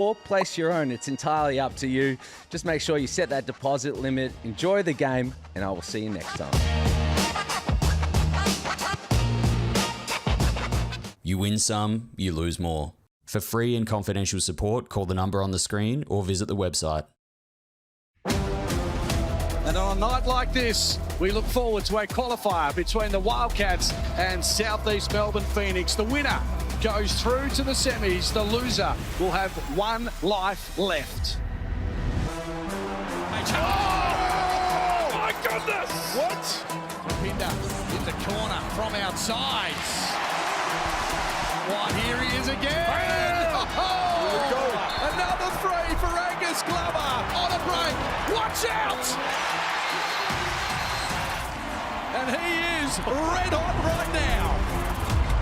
or place your own. It's entirely up to you. Just make sure you set that deposit limit. Enjoy the game, and I will see you next time. You win some, you lose more. For free and confidential support, call the number on the screen or visit the website. And on a night like this, we look forward to a qualifier between the Wildcats and Southeast Melbourne Phoenix. The winner goes through to the semis. The loser will have one life left. Oh, my goodness! What? Pinda in the corner from outside. Why, here he is again. Oh, another three for Angus Glover on a break. Watch out! And he is red hot right now.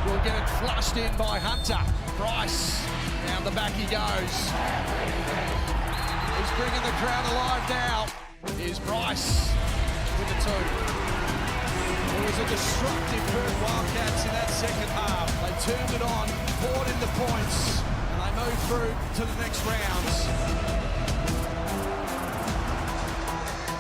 We'll get it flushed in by Hunter. Bryce, down the back he goes. He's bringing the crowd alive now. Here's Bryce with the two. It was a destructive Perth Wildcats in that second half. They turned it on, poured in the points, and they move through to the next rounds.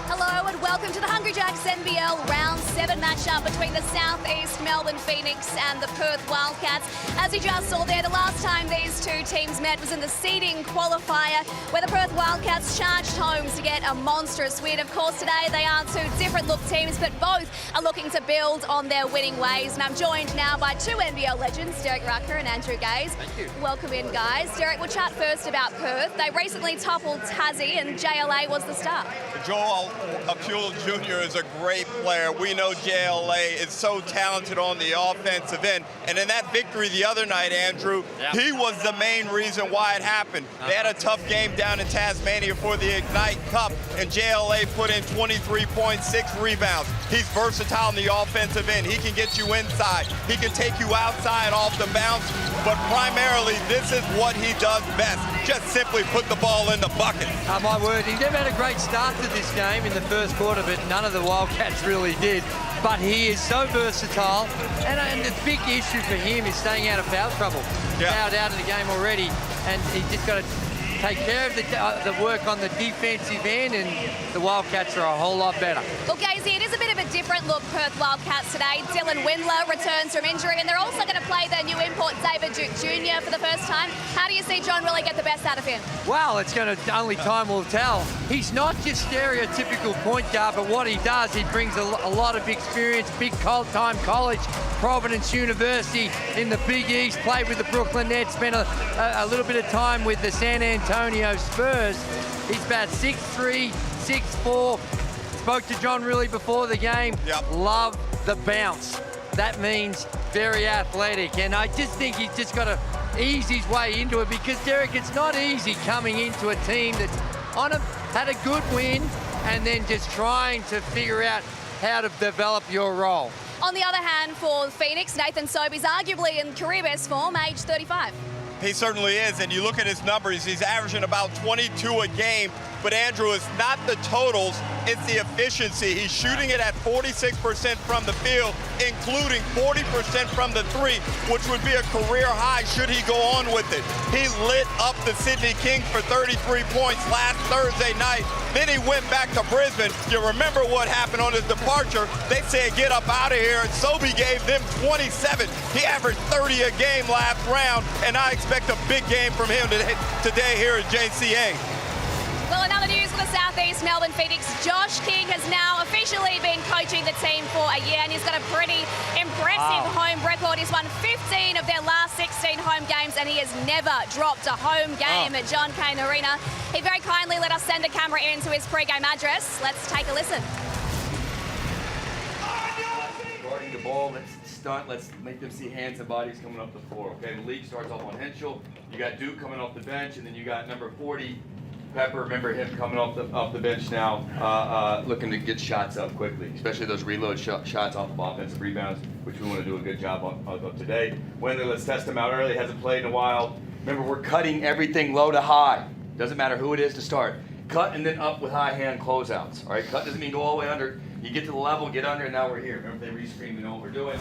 Hello and welcome to the Hungry Jacks NBL Round 7 matchup between the Southeast Melbourne Phoenix and the Perth Wildcats. As you just saw there, the last time these two teams met was in the seeding qualifier, where the Perth Wildcats charged home to get a monstrous win. Of course, today they are two different look teams, but both are looking to build on their winning ways. And I'm joined now by two NBL legends, Derek Rucker and Andrew Gaze. Thank you. Welcome in, guys. Derek, we'll chat first about Perth. They recently toppled Tassie, and JLA was the star. Joel Akul Jr. is a great player. We know JLA is so talented on the offensive end. And in that victory the other night, Andrew, he was the main reason why it happened. They had a tough game down in Tasmania for the Ignite Cup, and JLA put in 23.6 rebounds. He's versatile on the offensive end. He can get you inside. He can take you outside off the bounce. But primarily, this is what he does best. Just simply put the ball in the bucket. Oh, my word, he never had a great start to this game in the first quarter, but none of the Wildcats really did. But he is so versatile, and the big issue for him is staying out of foul trouble. Fouled out of the game already, and he's just got to take care of the work on the defensive end, and the Wildcats are a whole lot better. Well, Gazy, it is a bit of a different look, Perth Wildcats today. Dylan Windler returns from injury, and they're also going to play their new import, David Duke Jr., for the first time. How do you see John really get the best out of him? Well, it's going to, only time will tell. He's not just stereotypical point guard, but what he does, he brings a lot of experience, big time college, Providence University in the Big East, played with the Brooklyn Nets, spent a little bit of time with the San Antonio Spurs. He's about 6'3", 6'4". Spoke to John really before the game. Love the bounce. That means very athletic, and I just think he's just got to ease his way into it, because, Derek, it's not easy coming into a team that's had a good win and then just trying to figure out how to develop your role. On the other hand, for Phoenix, Nathan Sobey's arguably in career best form, age 35. He certainly is, and you look at his numbers, he's averaging about 22 a game. But Andrew, it's not the totals, it's the efficiency. He's shooting it at 46% from the field, including 40% from the three, which would be a career high should he go on with it. He lit up the Sydney Kings for 33 points last Thursday night. Then he went back to Brisbane. You remember what happened on his departure. They said, get up out of here, and Sobey gave them 27. He averaged 30 a game last round, and I expect a big game from him today here at JCA. Well, in other news for the Southeast Melbourne Phoenix, Josh King has now officially been coaching the team for a year, and he's got a pretty impressive home record. He's won 15 of their last 16 home games, and he has never dropped a home game at John Cain Arena. He very kindly let us send a camera into his pre-game address. Let's take a listen. Guarding the ball, let's stunt, let's make them see hands and bodies coming up the floor. Okay, the league starts off on Henschel. You got Duke coming off the bench, and then you got number 40, Pepper. Remember him coming off the bench now, looking to get shots up quickly, especially those reload shots off of offensive rebounds, which we want to do a good job of today. Wendler, let's test him out early. Hasn't played in a while. Remember, we're cutting everything low to high. Doesn't matter who it is to start. Cut and then up with high hand closeouts. All right, cut doesn't mean go all the way under. You get to the level, get under, and now we're here. Remember, they re-scream, we know what we're doing.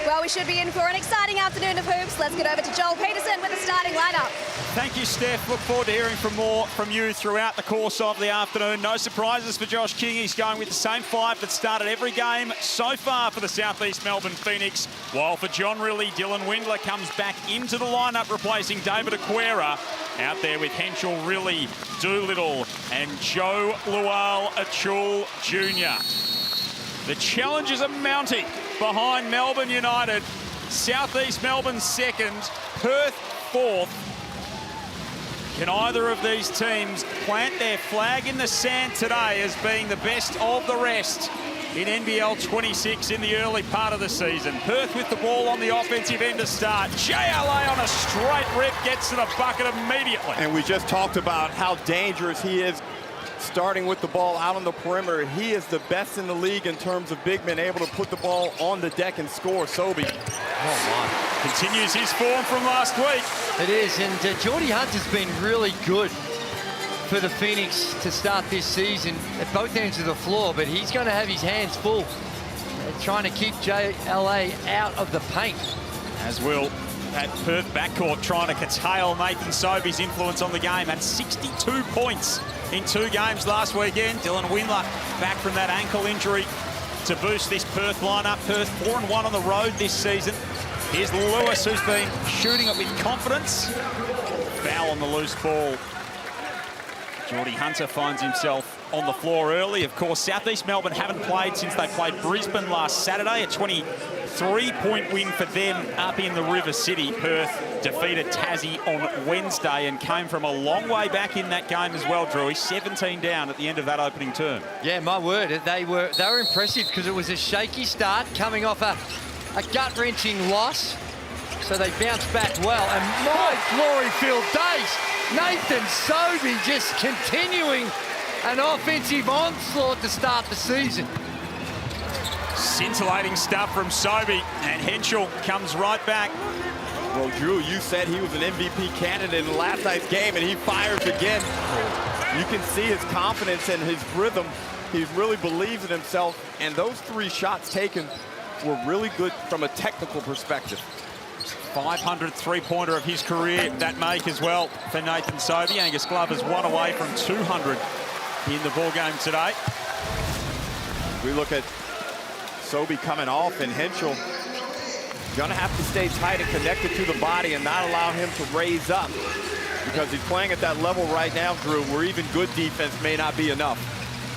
Well, we should be in for an exciting afternoon of hoops. Let's get over to Joel Peterson with the starting lineup. Thank you, Steph. Look forward to hearing more from you throughout the course of the afternoon. No surprises for Josh King. He's going with the same five that started every game so far for the South East Melbourne Phoenix. While for John Rillie, Dylan Windler comes back into the lineup, replacing David Aquera. Out there with Henschel, Rillie, Doolittle, and Joe Lual-Achul Jr. The challenges are mounting behind Melbourne United. South East Melbourne second, Perth fourth. Can either of these teams plant their flag in the sand today as being the best of the rest in NBL 26 in the early part of the season? Perth with the ball on the offensive end to start. JLA on a straight rip, gets to the bucket immediately. And we just talked about how dangerous he is starting with the ball out on the perimeter. He is the best in the league in terms of big men able to put the ball on the deck and score. Sobey. Oh my. Continues his form from last week. It is, and Geordie Hunt has been really good for the Phoenix to start this season at both ends of the floor, but he's going to have his hands full trying to keep JLA out of the paint. As will that Perth backcourt trying to curtail Nathan Sobey's influence on the game. Had 62 points in 2 games last weekend. Dylan Windler back from that ankle injury to boost this Perth lineup. Perth 4-1 on the road this season. Here's Lewis, who's been shooting it with confidence. Foul on the loose ball. Geordie Hunter finds himself on the floor early. Of course, South East Melbourne haven't played since they played Brisbane last Saturday. A 23-point win for them up in the River City. Perth defeated Tassie on Wednesday and came from a long way back in that game as well, Drewy. 17 down at the end of that opening term. Yeah, my word, they were impressive because it was a shaky start coming off a gut-wrenching loss. So they bounced back well, and my glory-filled days. Nathan Sobey just continuing an offensive onslaught to start the season. Scintillating stuff from Sobey, and Henschel comes right back. Well, Drew, you said he was an MVP candidate in last night's game, and he fires again. You can see his confidence and his rhythm. He really believes in himself, and those 3 shots taken were really good from a technical perspective. 500th three-pointer of his career, that make as well for Nathan Sobey. Angus Glover's 1 away from 200 in the ball game today. We look at Sobey coming off, and Henschel gonna have to stay tight and connected to the body and not allow him to raise up, because he's playing at that level right now, Drew, where even good defense may not be enough.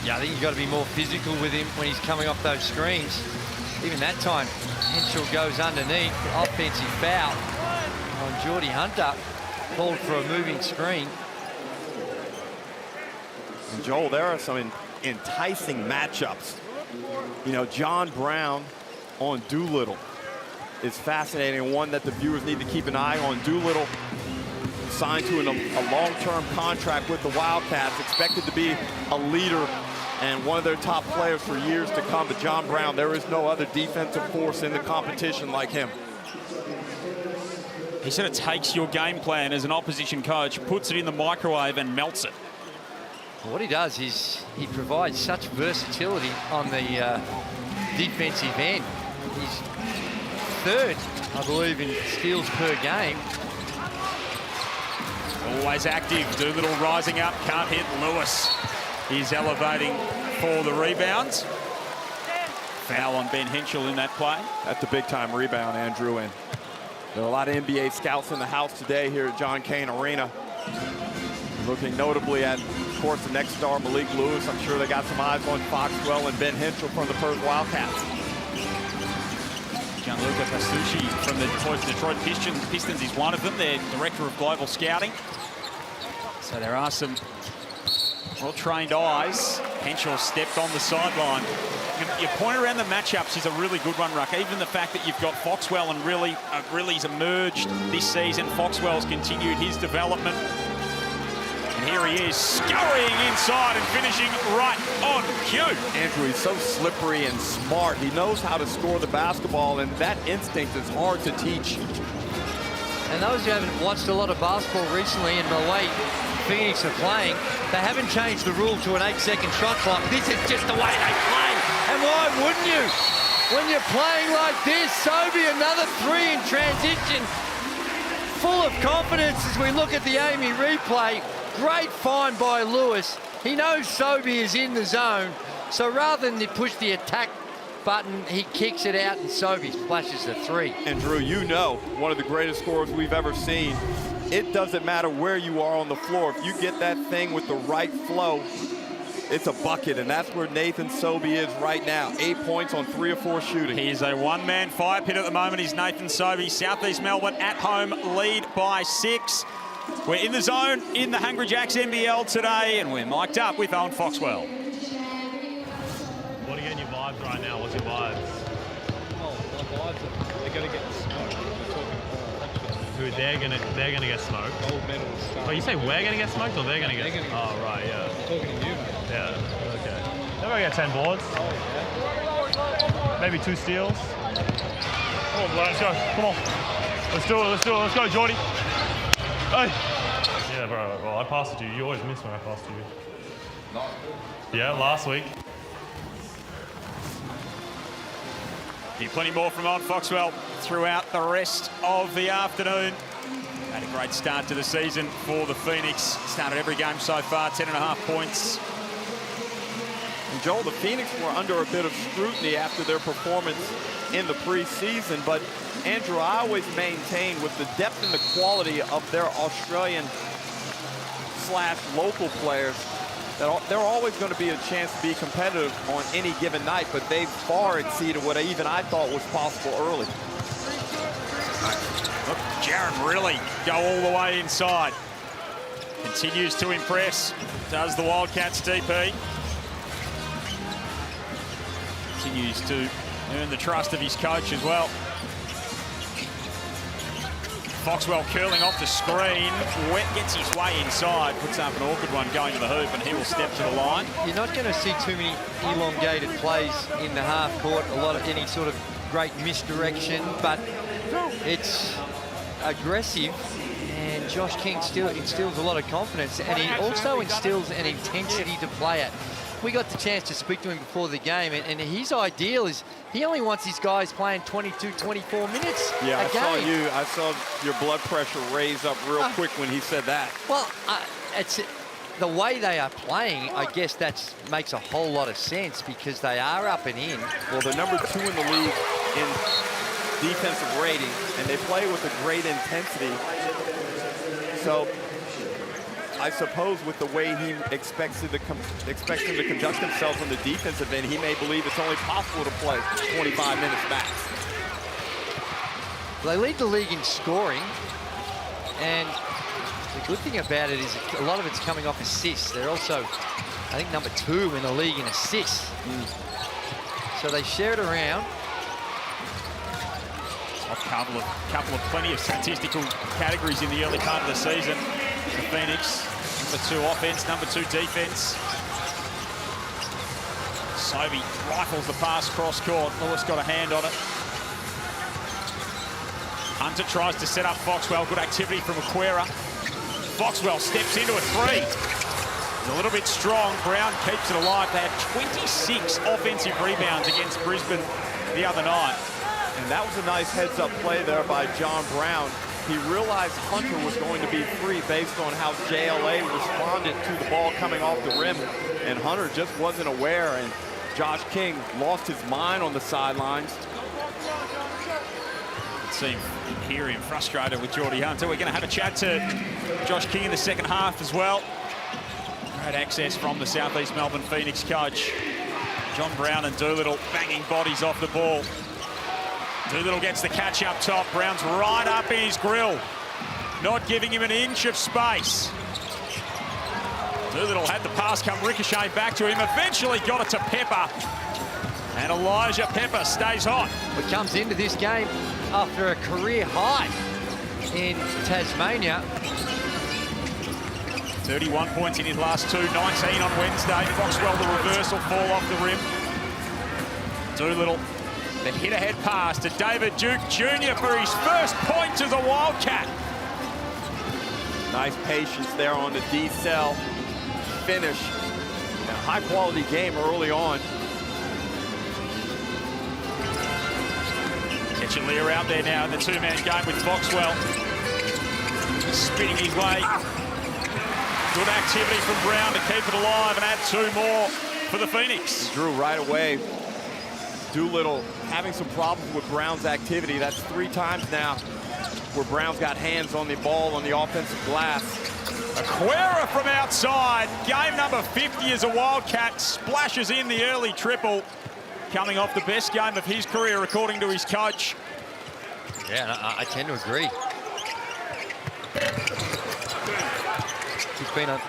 Yeah, I think you've got to be more physical with him when he's coming off those screens. Even that time, Henschel goes underneath. Offensive foul on Geordie Hunter, called for a moving screen. And Joel, there are some enticing matchups. You know, John Brown on Doolittle is fascinating, one that the viewers need to keep an eye on. Doolittle signed to a long-term contract with the Wildcats, expected to be a leader and one of their top players for years to come. But John Brown, there is no other defensive force in the competition like him. He sort of takes your game plan as an opposition coach, puts it in the microwave and melts it. What he does is he provides such versatility on the defensive end. He's 3rd, I believe, in steals per game. Always active. Doolittle rising up, can't hit. Lewis is elevating for the rebounds. Foul on Ben Henschel in that play. That's a big-time rebound, Andrew. And there are a lot of NBA scouts in the house today here at John Cain Arena. Looking notably at, of course, the next star, Malik Lewis. I'm sure they got some eyes on Foxwell and Ben Henschel from the Perth Wildcats. Gianluca Pasucci from the Detroit Pistons is one of them. They're Director of Global Scouting. So there are some well-trained eyes. Henschel stepped on the sideline. Your point around the matchups is a really good one, Ruck. Even the fact that you've got Foxwell and Riley's emerged this season. Foxwell's continued his development. And here he is, scurrying inside and finishing right on cue. Andrew, he's so slippery and smart. He knows how to score the basketball, and that instinct is hard to teach. And those who haven't watched a lot of basketball recently and the way Phoenix are playing, they haven't changed the rule to an 8-second shot clock. This is just the way they play. And why wouldn't you? When you're playing like this, Sobey, another 3 in transition. Full of confidence as we look at the Amy replay. Great find by Lewis. He knows Sobey is in the zone. So rather than push the attack button, he kicks it out and Sobey splashes the 3. And Drew, you know, one of the greatest scorers we've ever seen. It doesn't matter where you are on the floor. If you get that thing with the right flow, it's a bucket, and that's where Nathan Sobey is right now. 8 points on 3 or 4 shooting. He is a one-man fire pit at the moment. He's Nathan Sobey. Southeast Melbourne at home, lead by 6. We're in the zone in the Hungry Jacks NBL today, and we're mic'd up with Owen Foxwell. What are getting your vibes right now? What's your vibes? Oh, my vibes are they're going to get smoked. We're talking Who they're gonna get smoked? gold medals. Oh, you say we're gonna get smoked or they're gonna get? They're gonna get Oh, right, yeah. I'm talking to you, mate. Yeah, okay. They're gonna get 10 boards. Oh, yeah. Maybe 2 steals. Come on, let's go. Come on. Let's do it. Let's do it. Let's go, Jordy. Hey. Yeah, bro. Well, I passed it to you. You always miss when I pass to you. No. Yeah, last week. Plenty more from Owen Foxwell throughout the rest of the afternoon. Had a great start to the season for the Phoenix. Started every game so far, 10.5 points. And Joel, the Phoenix were under a bit of scrutiny after their performance in the preseason, but Andrew, I always maintain with the depth and the quality of their Australian / local players, that they're always going to be a chance to be competitive on any given night, but they've far exceeded what even I thought was possible early. Look, Jaron really go all the way inside. Continues to impress, does the Wildcats DP. Continues to earn the trust of his coach as well. Foxwell curling off the screen. Wet gets his way inside, puts up an awkward one going to the hoop, and he will step to the line. You're not going to see too many elongated plays in the half court, a lot of any sort of great misdirection, but it's aggressive, and Josh King still instills a lot of confidence, and he also instills an intensity to play at. We got the chance to speak to him before the game, and his ideal is he only wants his guys playing 22, 24 minutes a game. I saw your blood pressure raise up real quick when he said that. Well, it's the way they are playing, I guess that makes a whole lot of sense because they are up and in. Well, they're number 2 in the league in defensive rating, and they play with a great intensity. So I suppose with the way he expects him to conduct himself on the defensive end, he may believe it's only possible to play 25 minutes max. They lead the league in scoring, and the good thing about it is a lot of it's coming off assists. They're also, I think, number 2 in the league in assists. So they share it around. A couple of plenty of statistical categories in the early part of the season. The Phoenix, number 2 offense, number 2 defense. Sobey rifles the pass cross court. Lewis got a hand on it. Hunter tries to set up Foxwell. Good activity from Aquera. Foxwell steps into a 3. He's a little bit strong. Brown keeps it alive. They had 26 offensive rebounds against Brisbane the other night. And that was a nice heads-up play there by John Brown. He realized Hunter was going to be free based on how JLA responded to the ball coming off the rim, and Hunter just wasn't aware, and Josh King lost his mind on the sidelines. It seemed hear him frustrated with Geordie Hunter. We're going to have a chat to Josh King in the second half as well. Great access from the Southeast Melbourne Phoenix coach. John Brown and Doolittle banging bodies off the ball. Doolittle gets the catch up top. Brown's right up in his grill, not giving him an inch of space. Doolittle had the pass come ricochet back to him, eventually got it to Pepper. And Elijah Pepper stays hot. But comes into this game after a career high in Tasmania. 31 points in his last 2, 19 on Wednesday. Foxwell, the reversal, fall off the rim. Doolittle, the hit-ahead pass to David Duke Jr. for his first points as a Wildcat. Nice patience there on the D-cell finish. A high-quality game early on. Ketchalier out there now in the two-man game with Foxwell. Spinning his way. Good activity from Brown to keep it alive and add 2 more for the Phoenix. Drew right away. Doolittle having some problems with Brown's activity. That's 3 times now where Brown's got hands on the ball on the offensive glass. Aquera from outside. Game number 50 as a Wildcat. Splashes in the early triple. Coming off the best game of his career, according to his coach. Yeah, I tend to agree. He's been an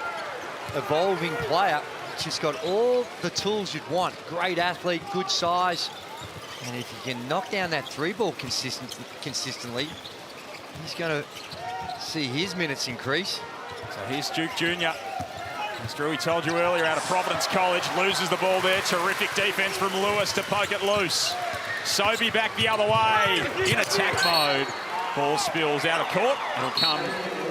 evolving player. She's got all the tools you'd want. Great athlete, good size. And if you can knock down that 3-ball consistently, he's going to see his minutes increase. So here's Duke Jr. As Drew told you earlier, out of Providence College, loses the ball there. Terrific defense from Lewis to poke it loose. Sobey back the other way in attack mode. Ball spills out of court. It'll come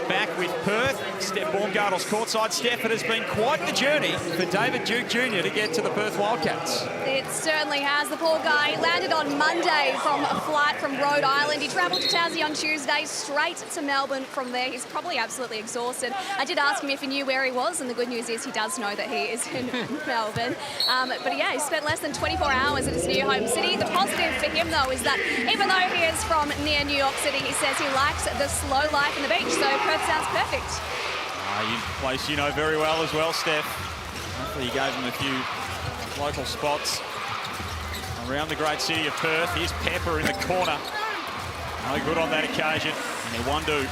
back with Perth. Steph Baumgartel's courtside step. It has been quite the journey for David Duke Jr. to get to the Perth Wildcats. It certainly has. The poor guy landed on Monday from a flight from Rhode Island. He travelled to Tassie on Tuesday, straight to Melbourne from there. He's probably absolutely exhausted. I did ask him if he knew where he was, and the good news is he does know that he is in Melbourne. But yeah, he spent less than 24 hours at his new home city. The positive for him, though, is that even though he is from near New York City, he says he likes the slow life on the beach, so Perth sounds perfect. A place you know very well as well, Steph. Hopefully you gave him a few local spots around the great city of Perth. Here's Pepper in the corner. No good on that occasion. And Iwandu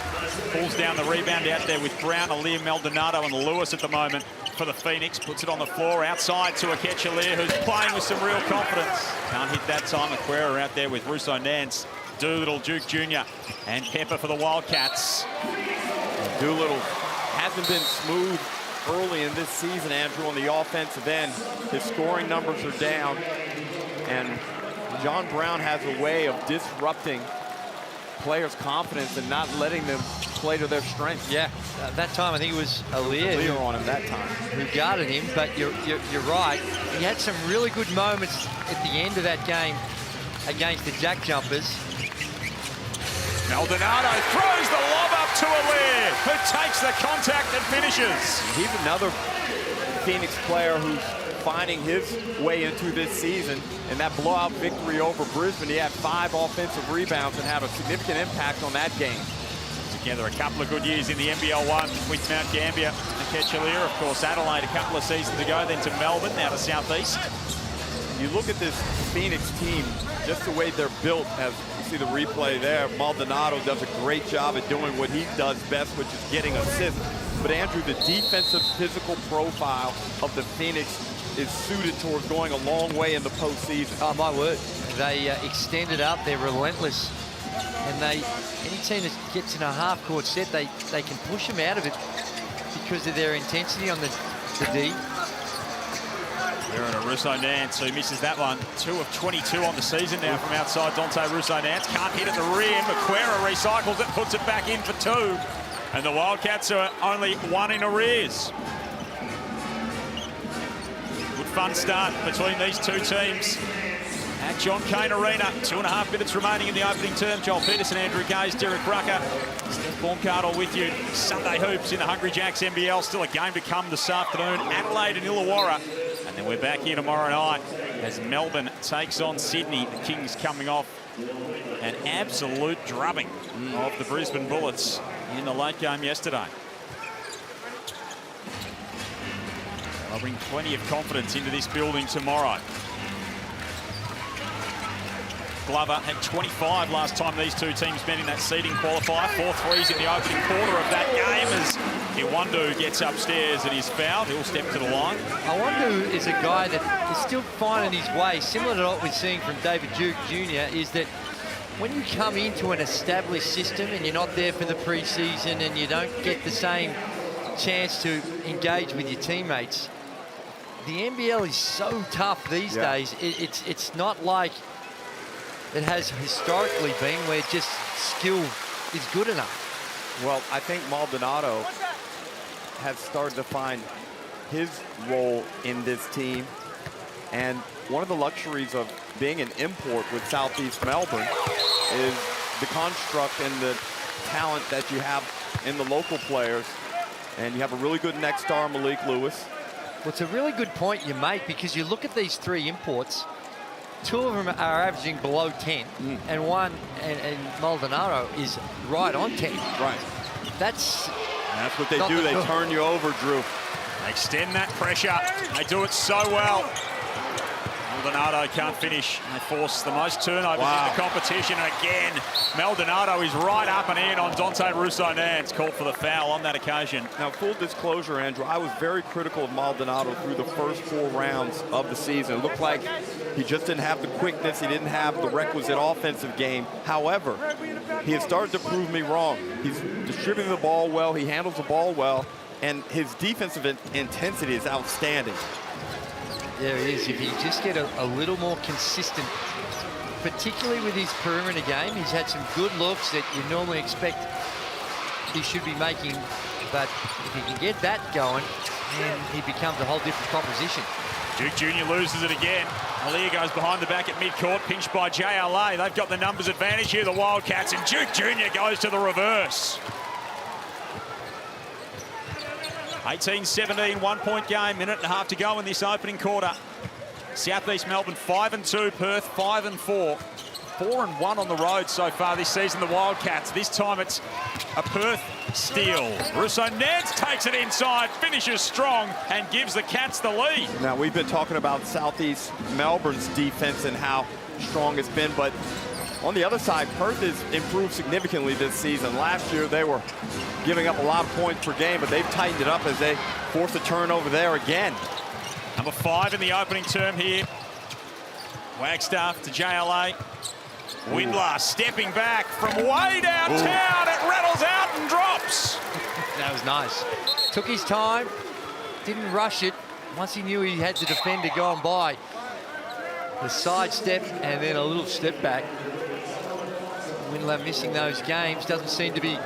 pulls down the rebound out there with Brown, Liam Maldonado and Lewis at the moment for the Phoenix. Puts it on the floor outside to a Ketchalier who's playing with some real confidence. Can't hit that time. Aquera out there with Russo Nance, Doolittle, Duke Jr. and Pepper for the Wildcats. Doolittle hasn't been smooth early in this season, Andrew, on the offensive end. His scoring numbers are down, and John Brown has a way of disrupting players' confidence and not letting them play to their strengths. Yeah, that time I think it was Alier on him that time, who guarded him, but you're right. He had some really good moments at the end of that game against the Jack Jumpers. Maldonado throws the lob up to Alier, who takes the contact and finishes. He's another Phoenix player who's finding his way into this season. In that blowout victory over Brisbane, he had 5 offensive rebounds and had a significant impact on that game. Together a couple of good years in the NBL 1 with Mount Gambier and Ketchalier. Of course, Adelaide a couple of seasons ago, then to Melbourne, now to Southeast. You look at this Phoenix team, just the way they're built, as you see the replay there. Maldonado does a great job at doing what he does best, which is getting assists. But Andrew, the defensive physical profile of the Phoenix is suited towards going a long way in the postseason. Oh, my word. They extend it up, they're relentless. And any team that gets in a half-court set, they can push them out of it because of their intensity on the D. There are Russo Nance, who misses that one. 2 of 22 on the season now from outside. Dante Russo Nance can't hit at the rim. Aquera recycles it, puts it back in for 2. And the Wildcats are only 1 in arrears. Good fun start between these two teams at John Cain Arena. 2.5 minutes remaining in the opening term. Joel Peterson, Andrew Gaze, Derek Rucker, Steph Baumgartel with you. Sunday hoops in the Hungry Jacks NBL. Still a game to come this afternoon. Adelaide and Illawarra. And then we're back here tomorrow night as Melbourne takes on Sydney. The Kings coming off an absolute drubbing of the Brisbane Bullets in the late game yesterday. I'll bring plenty of confidence into this building tomorrow. Glover had 25 last time these two teams met in that seeding qualifier. 4 threes in the opening quarter of that game as Iwandu gets upstairs and is fouled. He'll step to the line. Iwandu is a guy that is still finding his way. Similar to what we're seeing from David Duke Jr. is that when you come into an established system and you're not there for the preseason and you don't get the same chance to engage with your teammates, the NBL is so tough these days. It's not like it has historically been where just skill is good enough. Well, I think Maldonado has started to find his role in this team. And one of the luxuries of being an import with Southeast Melbourne is the construct and the talent that you have in the local players. And you have a really good next star, Malik Lewis. Well, it's a really good point you make, because you look at these 3 imports, 2 of them are averaging below 10, and one, and Maldonado is right on 10. Right. That's what they do. They turn you over, Drew. They extend that pressure. They do it so well. Maldonado can't finish. They force the most turnovers in the competition. And again, Maldonado is right up and in on Dante Rousseau-Nance. Called for the foul on that occasion. Now, full disclosure, Andrew, I was very critical of Maldonado through the first 4 rounds of the season. It looked like he just didn't have the quickness. He didn't have the requisite offensive game. However, he has started to prove me wrong. He's distributing the ball well. He handles the ball well. And his defensive intensity is outstanding. There he is. If he just get a little more consistent, particularly with his perimeter game, he's had some good looks that you normally expect he should be making. But if he can get that going, then he becomes a whole different proposition. Duke Jr. loses it again. Alia goes behind the back at midcourt, pinched by JLA. They've got the numbers advantage here, the Wildcats, and Duke Jr. goes to the reverse. 18-17, 1-point game, minute and a half to go in this opening quarter. Southeast Melbourne 5-2, Perth 5-4. 4-1 on the road so far this season, the Wildcats. This time it's a Perth steal. Rousseau-Nance takes it inside, finishes strong, and gives the Cats the lead. Now, we've been talking about Southeast Melbourne's defense and how strong it's been, but on the other side, Perth has improved significantly this season. Last year, they were giving up a lot of points per game, but they've tightened it up as they force a turnover there again. Number 5 in the opening term here. Wagstaff to JLA. Windler stepping back from way downtown. It rattles out and drops. That was nice. Took his time, didn't rush it. Once he knew he had the defender going by, the side step and then a little step back. Windler missing those games, doesn't seem to be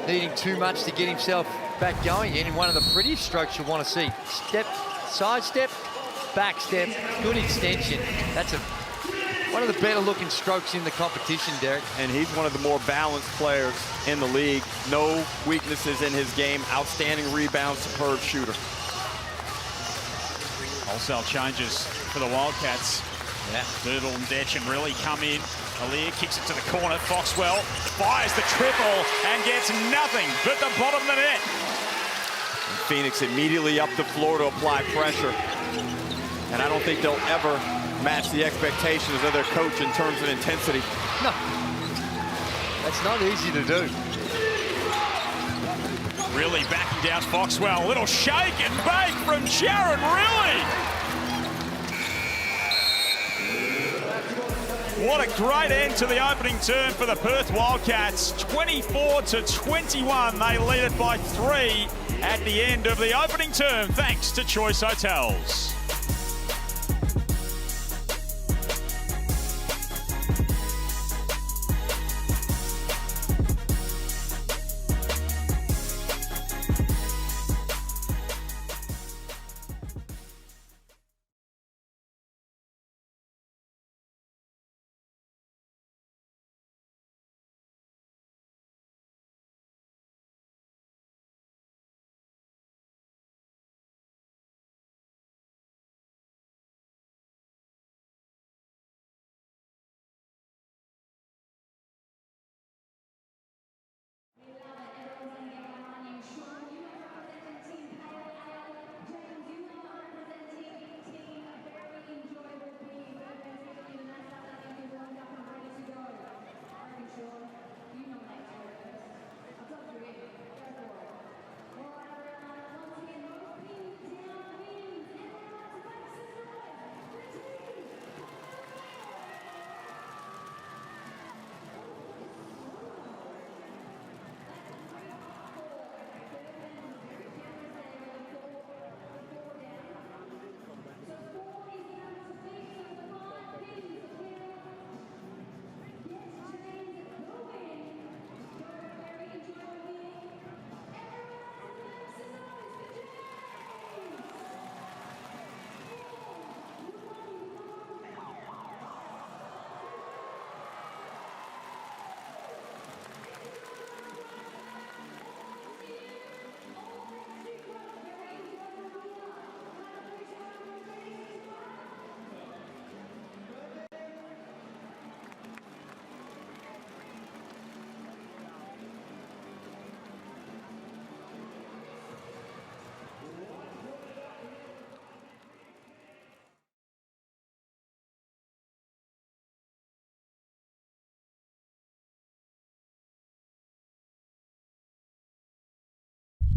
needing too much to get himself back going again. In one of the prettiest strokes you'll want to see. Step, side step, back step, good extension. That's one of the better looking strokes in the competition, Derek. And he's one of the more balanced players in the league. No weaknesses in his game. Outstanding rebound, superb shooter. Wholesale changes for the Wildcats. Yeah. Birdle and Detchen really come in. Alia kicks it to the corner. Foxwell fires the triple and gets nothing but the bottom of the net. And Phoenix immediately up the floor to apply pressure. And I don't think they'll ever match the expectations of their coach in terms of intensity. No, that's not easy to do. Really backing down Foxwell. Little shake and bake from Jared Riley. What a great end to the opening term for the Perth Wildcats. 24-21. They lead it by 3 at the end of the opening term, thanks to Choice Hotels.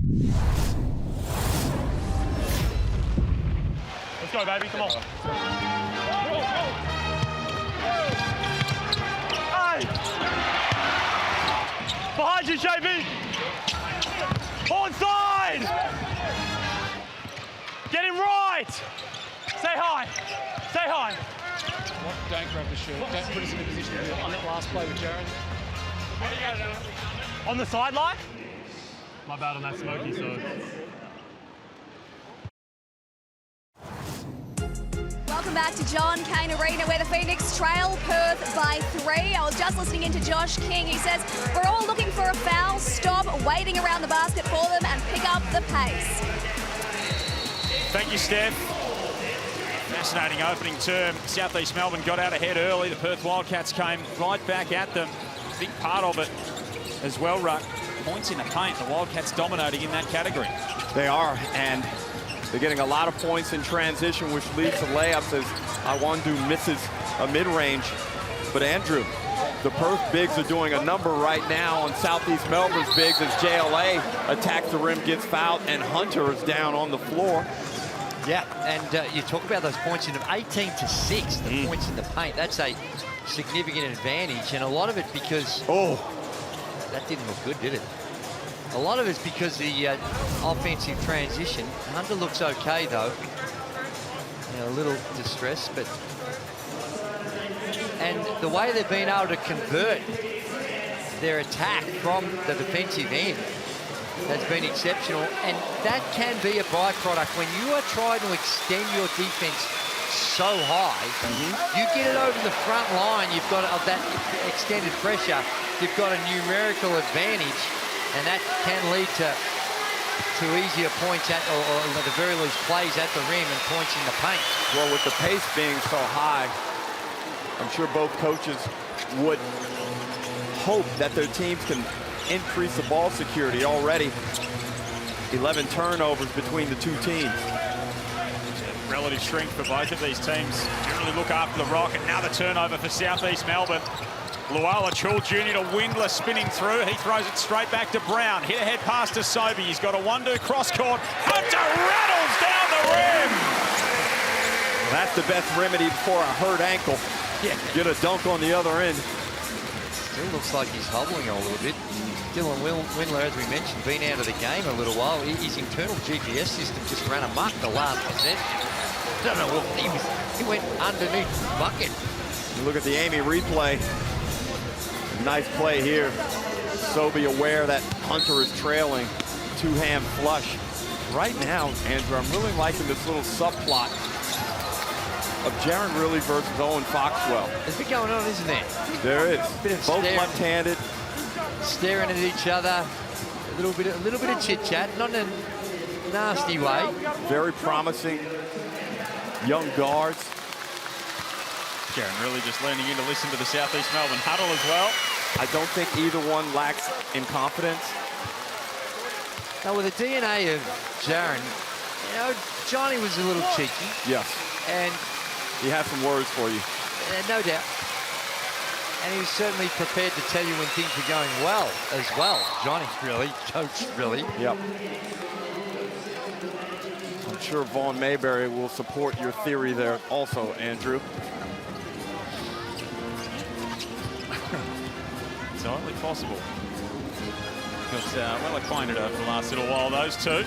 Let's go, baby. Come on. Hey! Behind you, JB! Onside! Get him right! Say hi. Say hi. Don't grab the shirt. Don't put us in a position to do it on that last play with Jaron. On the sideline? My bad on that smoky, so... Welcome back to John Cain Arena, where the Phoenix trail Perth by 3. I was just listening into Josh King. He says, we're all looking for a foul, stop waiting around the basket for them and pick up the pace. Thank you, Steph. Fascinating opening term. South East Melbourne got out ahead early. The Perth Wildcats came right back at them. Big part of it as well, Ruck. Points in the paint. The Wildcats dominating in that category. They are, and they're getting a lot of points in transition, which leads to layups as Iwandu misses a mid-range. But Andrew, the Perth bigs are doing a number right now on Southeast Melbourne's bigs as JLA attacks the rim, gets fouled, and Hunter is down on the floor. Yeah, and you talk about those points in 18 to 6, the points in the paint. That's a significant advantage, and a lot of it because... Oh, that didn't look good, did it? A lot of it's because the offensive transition. Hunter looks okay, though. You know, a little distressed, but... And the way they've been able to convert their attack from the defensive end has been exceptional, and that can be a byproduct when you are trying to extend your defense so high. You get it over the front line, you've got that extended pressure, you've got a numerical advantage, and that can lead to easier points at, or at the very least plays at the rim and points in the paint. well, with the pace being so high, I'm sure both coaches would hope that their teams can increase the ball security. Already 11 turnovers between the two teams. Relative strength for both of these teams. Generally look after the rock, and now the turnover for South East Melbourne. Luala Chul Jr. to Windler spinning through. He throws it straight back to Brown. Hit ahead pass to Sobey. He's got a one-do cross court. Hunter rattles down the rim. That's the best remedy for a hurt ankle. Yeah. Get a dunk on the other end. Still looks like he's hobbling a little bit. Dylan Windler, as we mentioned, been out of the game a little while. His internal GPS system just ran amok the last possession. I don't know what he went underneath the bucket. You look at the Amy replay. Nice play here. Sobey aware that Hunter is trailing. Two-hand flush. Right now, Andrew, I'm really liking this little subplot of Jaron Riley versus Owen Foxwell. There's a bit going on, isn't there? There is. Bit of both left-handed. Staring at each other. A little bit of chit-chat, not in a nasty way. Very promising young guards. Jaron really just leaning in to listen to the South East Melbourne huddle as well. I don't think either one lacks in confidence. Now, with the DNA of Jaron, you know, Johnny was a little cheeky. Yes. And he had some words for you. No doubt. And he was certainly prepared to tell you when things were going well as well. Johnny, really, Coach, really. Yep. I'm sure Vaughn Mayberry will support your theory there also, Andrew. It's only possible. Got well acquainted over the last little while, those two.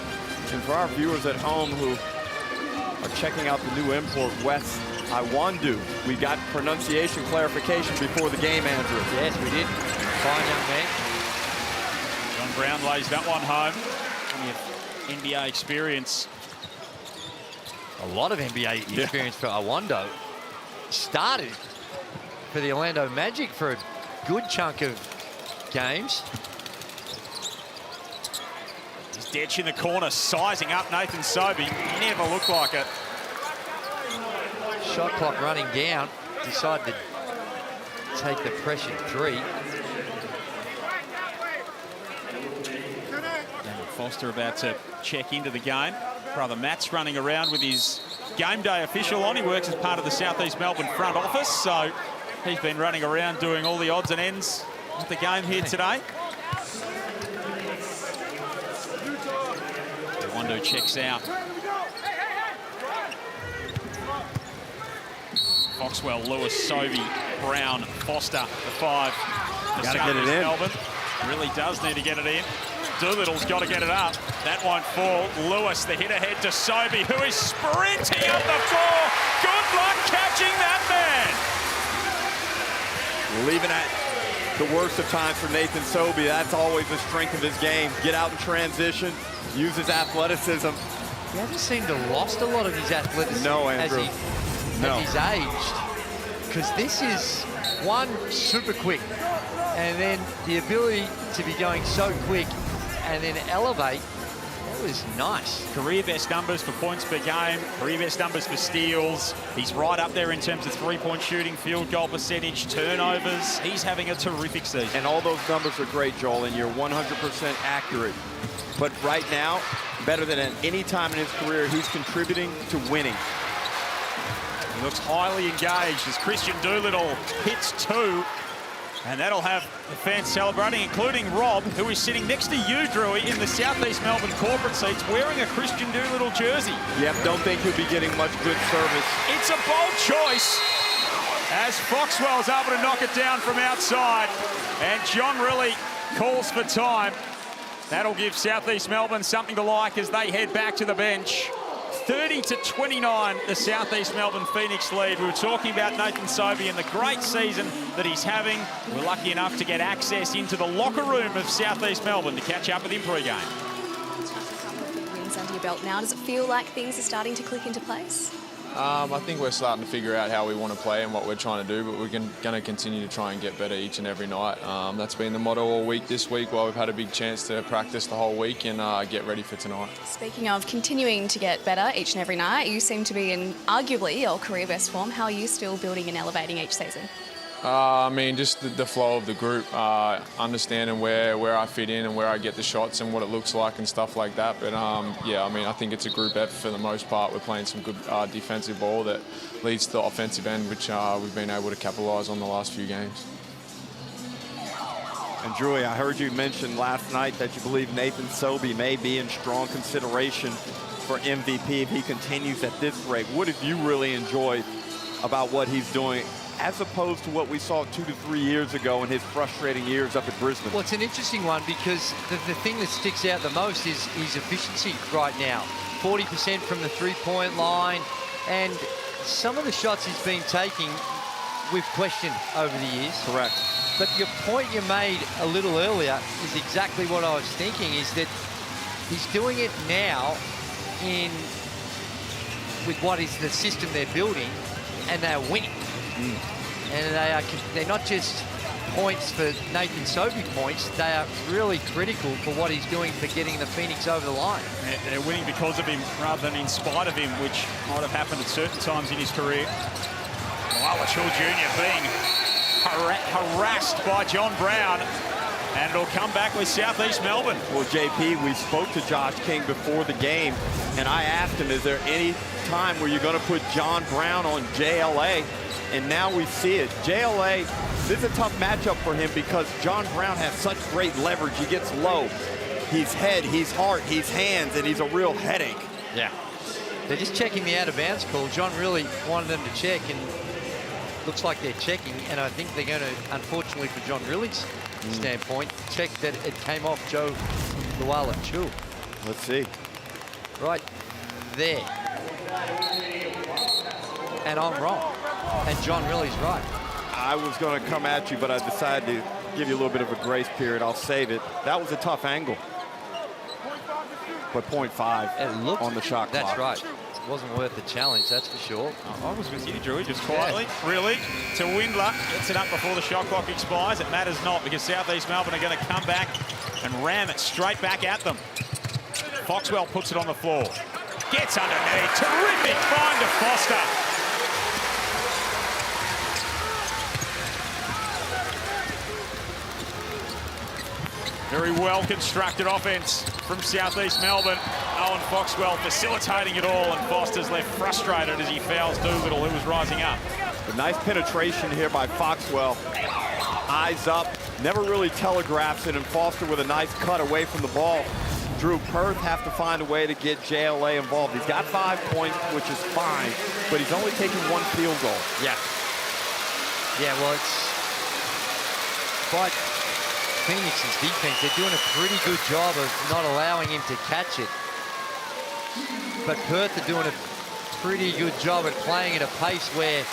And for our viewers at home who are checking out the new import, Wes Iwandu, we got pronunciation clarification before the game, Andrew. Yes, we did. Fine young man. John Brown lays that one home. Plenty of NBA experience. A lot of NBA experience for Iwandu. Started for the Orlando Magic for a good chunk of games. He's Detch in the corner, sizing up Nathan Sobey. Never looked like it. Shot clock running down. Decided to take the pressured three. David Foster about to check into the game. Brother Matt's running around with his game day official on. He works as part of the South East Melbourne front office, so he's been running around doing all the odds and ends of the game here today. Wando checks out. Foxwell, Lewis, Sobey, Brown, Foster, the 5. Got to get it in. Melbourne really does need to get it in. Doolittle's got to get it up. That won't fall. Lewis, the hit ahead to Sobey, who is sprinting up the floor. Good luck catching that man. Leaving at the worst of times for Nathan Sobey. That's always the strength of his game. Get out in transition, use his athleticism. He hasn't seemed to have lost a lot of his athleticism as he's aged. Because this is one, super quick, and then the ability to be going so quick and then elevate. That was nice. Career best numbers for points per game, career best numbers for steals. He's right up there in terms of three-point shooting, field goal percentage, turnovers. He's having a terrific season. And all those numbers are great, Joel, and you're 100% accurate. But right now, better than at any time in his career, he's contributing to winning. He looks highly engaged as Christian Doolittle hits 2. And that'll have the fans celebrating, including Rob, who is sitting next to you, Drewy, in the Southeast Melbourne corporate seats, wearing a Christian Doolittle jersey. Yep, don't think he'll be getting much good service. It's a bold choice as Foxwell's able to knock it down from outside. And John really calls for time. That'll give Southeast Melbourne something to like as they head back to the bench. 30-29, the Southeast Melbourne Phoenix lead. We were talking about Nathan Sobey and the great season that he's having. We're lucky enough to get access into the locker room of Southeast Melbourne to catch up with him pre-game. Wins under your belt now. Does it feel like things are starting to click into place? I think we're starting to figure out how we want to play and what we're trying to do, but we're going to continue to try and get better each and every night. That's been the motto all week this week, while we've had a big chance to practice the whole week and get ready for tonight. Speaking of continuing to get better each and every night, you seem to be in arguably your career best form. How are you still building and elevating each season? I mean, just the flow of the group, understanding where I fit in and where I get the shots and what it looks like and stuff like that. But yeah, I mean, I think it's a group effort for the most part. We're playing some good defensive ball that leads to the offensive end, which we've been able to capitalise on the last few games. And Drewy, I heard you mention last night that you believe Nathan Sobey may be in strong consideration for MVP if he continues at this rate. What have you really enjoyed about what he's doing, as opposed to what we saw 2 to 3 years ago in his frustrating years up at Brisbane? Well, it's an interesting one because the thing that sticks out the most is his efficiency right now. 40% from the three-point line, and some of the shots he's been taking, we've questioned over the years. Correct. But your point you made a little earlier is exactly what I was thinking, is that he's doing it now with what is the system they're building, and they're winning. And they're not just points for Nathan Sobey points, they are really critical for what he's doing for getting the Phoenix over the line. They're winning because of him rather than in spite of him, which might have happened at certain times in his career. Wallachul Jr. being harassed by John Brown, and it'll come back with Southeast Melbourne. Well, JP, we spoke to Josh King before the game, and I asked him, is there any time where you're going to put John Brown on JLA? And now we see it. JLA, this is a tough matchup for him because John Brown has such great leverage. He gets low. He's head, he's heart, he's hands, and he's a real headache. Yeah. They're just checking the out-of-bounds call. John really wanted them to check, and looks like they're checking. And I think they're going to, unfortunately for John Riley's standpoint, check that it came off Joe Wallachul. Let's see. Right there. And I'm wrong. And John Riley's right. I was going to come at you, but I decided to give you a little bit of a grace period. I'll save it. That was a tough angle. But 0.5 on the shot clock. That's right. It wasn't worth the challenge, that's for sure. I was with you, Drewy, just quietly. Yeah. Really, to Windler, gets it up before the shot clock expires. It matters not, because Southeast Melbourne are going to come back and ram it straight back at them. Foxwell puts it on the floor. Gets underneath. Terrific find to Foster. Very well constructed offense from Southeast Melbourne. Owen Foxwell facilitating it all, and Foster's left frustrated as he fouls Doolittle, who was rising up. A nice penetration here by Foxwell. Eyes up, never really telegraphs it, and Foster with a nice cut away from the ball Drew, Perth have to find a way to get JLA involved. He's got 5 points, which is fine, but he's only taking 1 field goal. Yeah. Yeah, well, but Phoenix's defense, they're doing a pretty good job of not allowing him to catch it. But Perth are doing a pretty good job at playing at a pace where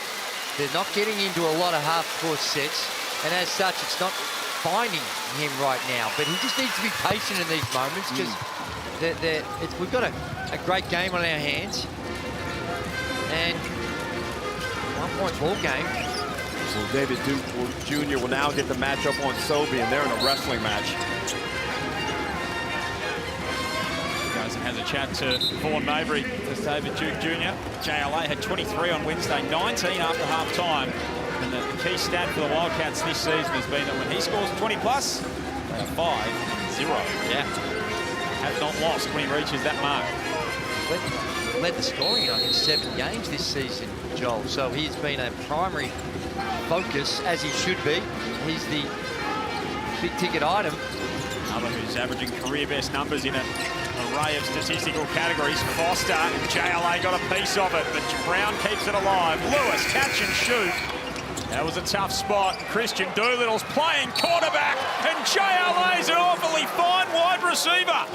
they're not getting into a lot of half-court sets, and as such, it's not finding him right now. But he just needs to be patient in these moments because we've got a great game on our hands. And 1-point ball game. Well, David Duke Jr. will now get the matchup on Sobey, and they're in a wrestling match. Goes and has a chat to Vaughan Mabry. There's David Duke Jr. JLA had 23 on Wednesday, 19 after half-time. And the key stat for the Wildcats this season has been that when he scores 20-plus, they are 5-0. Yeah. Have not lost when he reaches that mark. Led the scoring in, I think, 7 games this season, Joel. So he's been a primary focus, as he should be. He's the big-ticket item. Another who's averaging career-best numbers in an array of statistical categories. Foster, and JLA got a piece of it, but Brown keeps it alive. Lewis, catch and shoot. That was a tough spot. Christian Doolittle's playing quarterback, and JLA's an awfully fine wide receiver.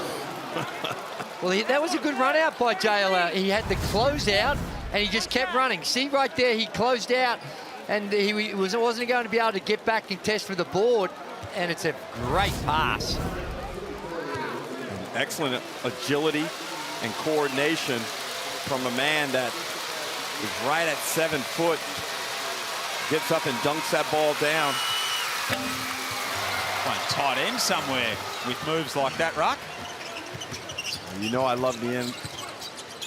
Well, that was a good run out by JLA. He had the closeout, and he just kept running. See right there, he closed out, and he wasn't going to be able to get back and test for the board, and it's a great pass. Excellent agility and coordination from a man that is right at 7 foot. Gets up and dunks that ball down. Playing tight end somewhere with moves like that, Ruck. You know I love the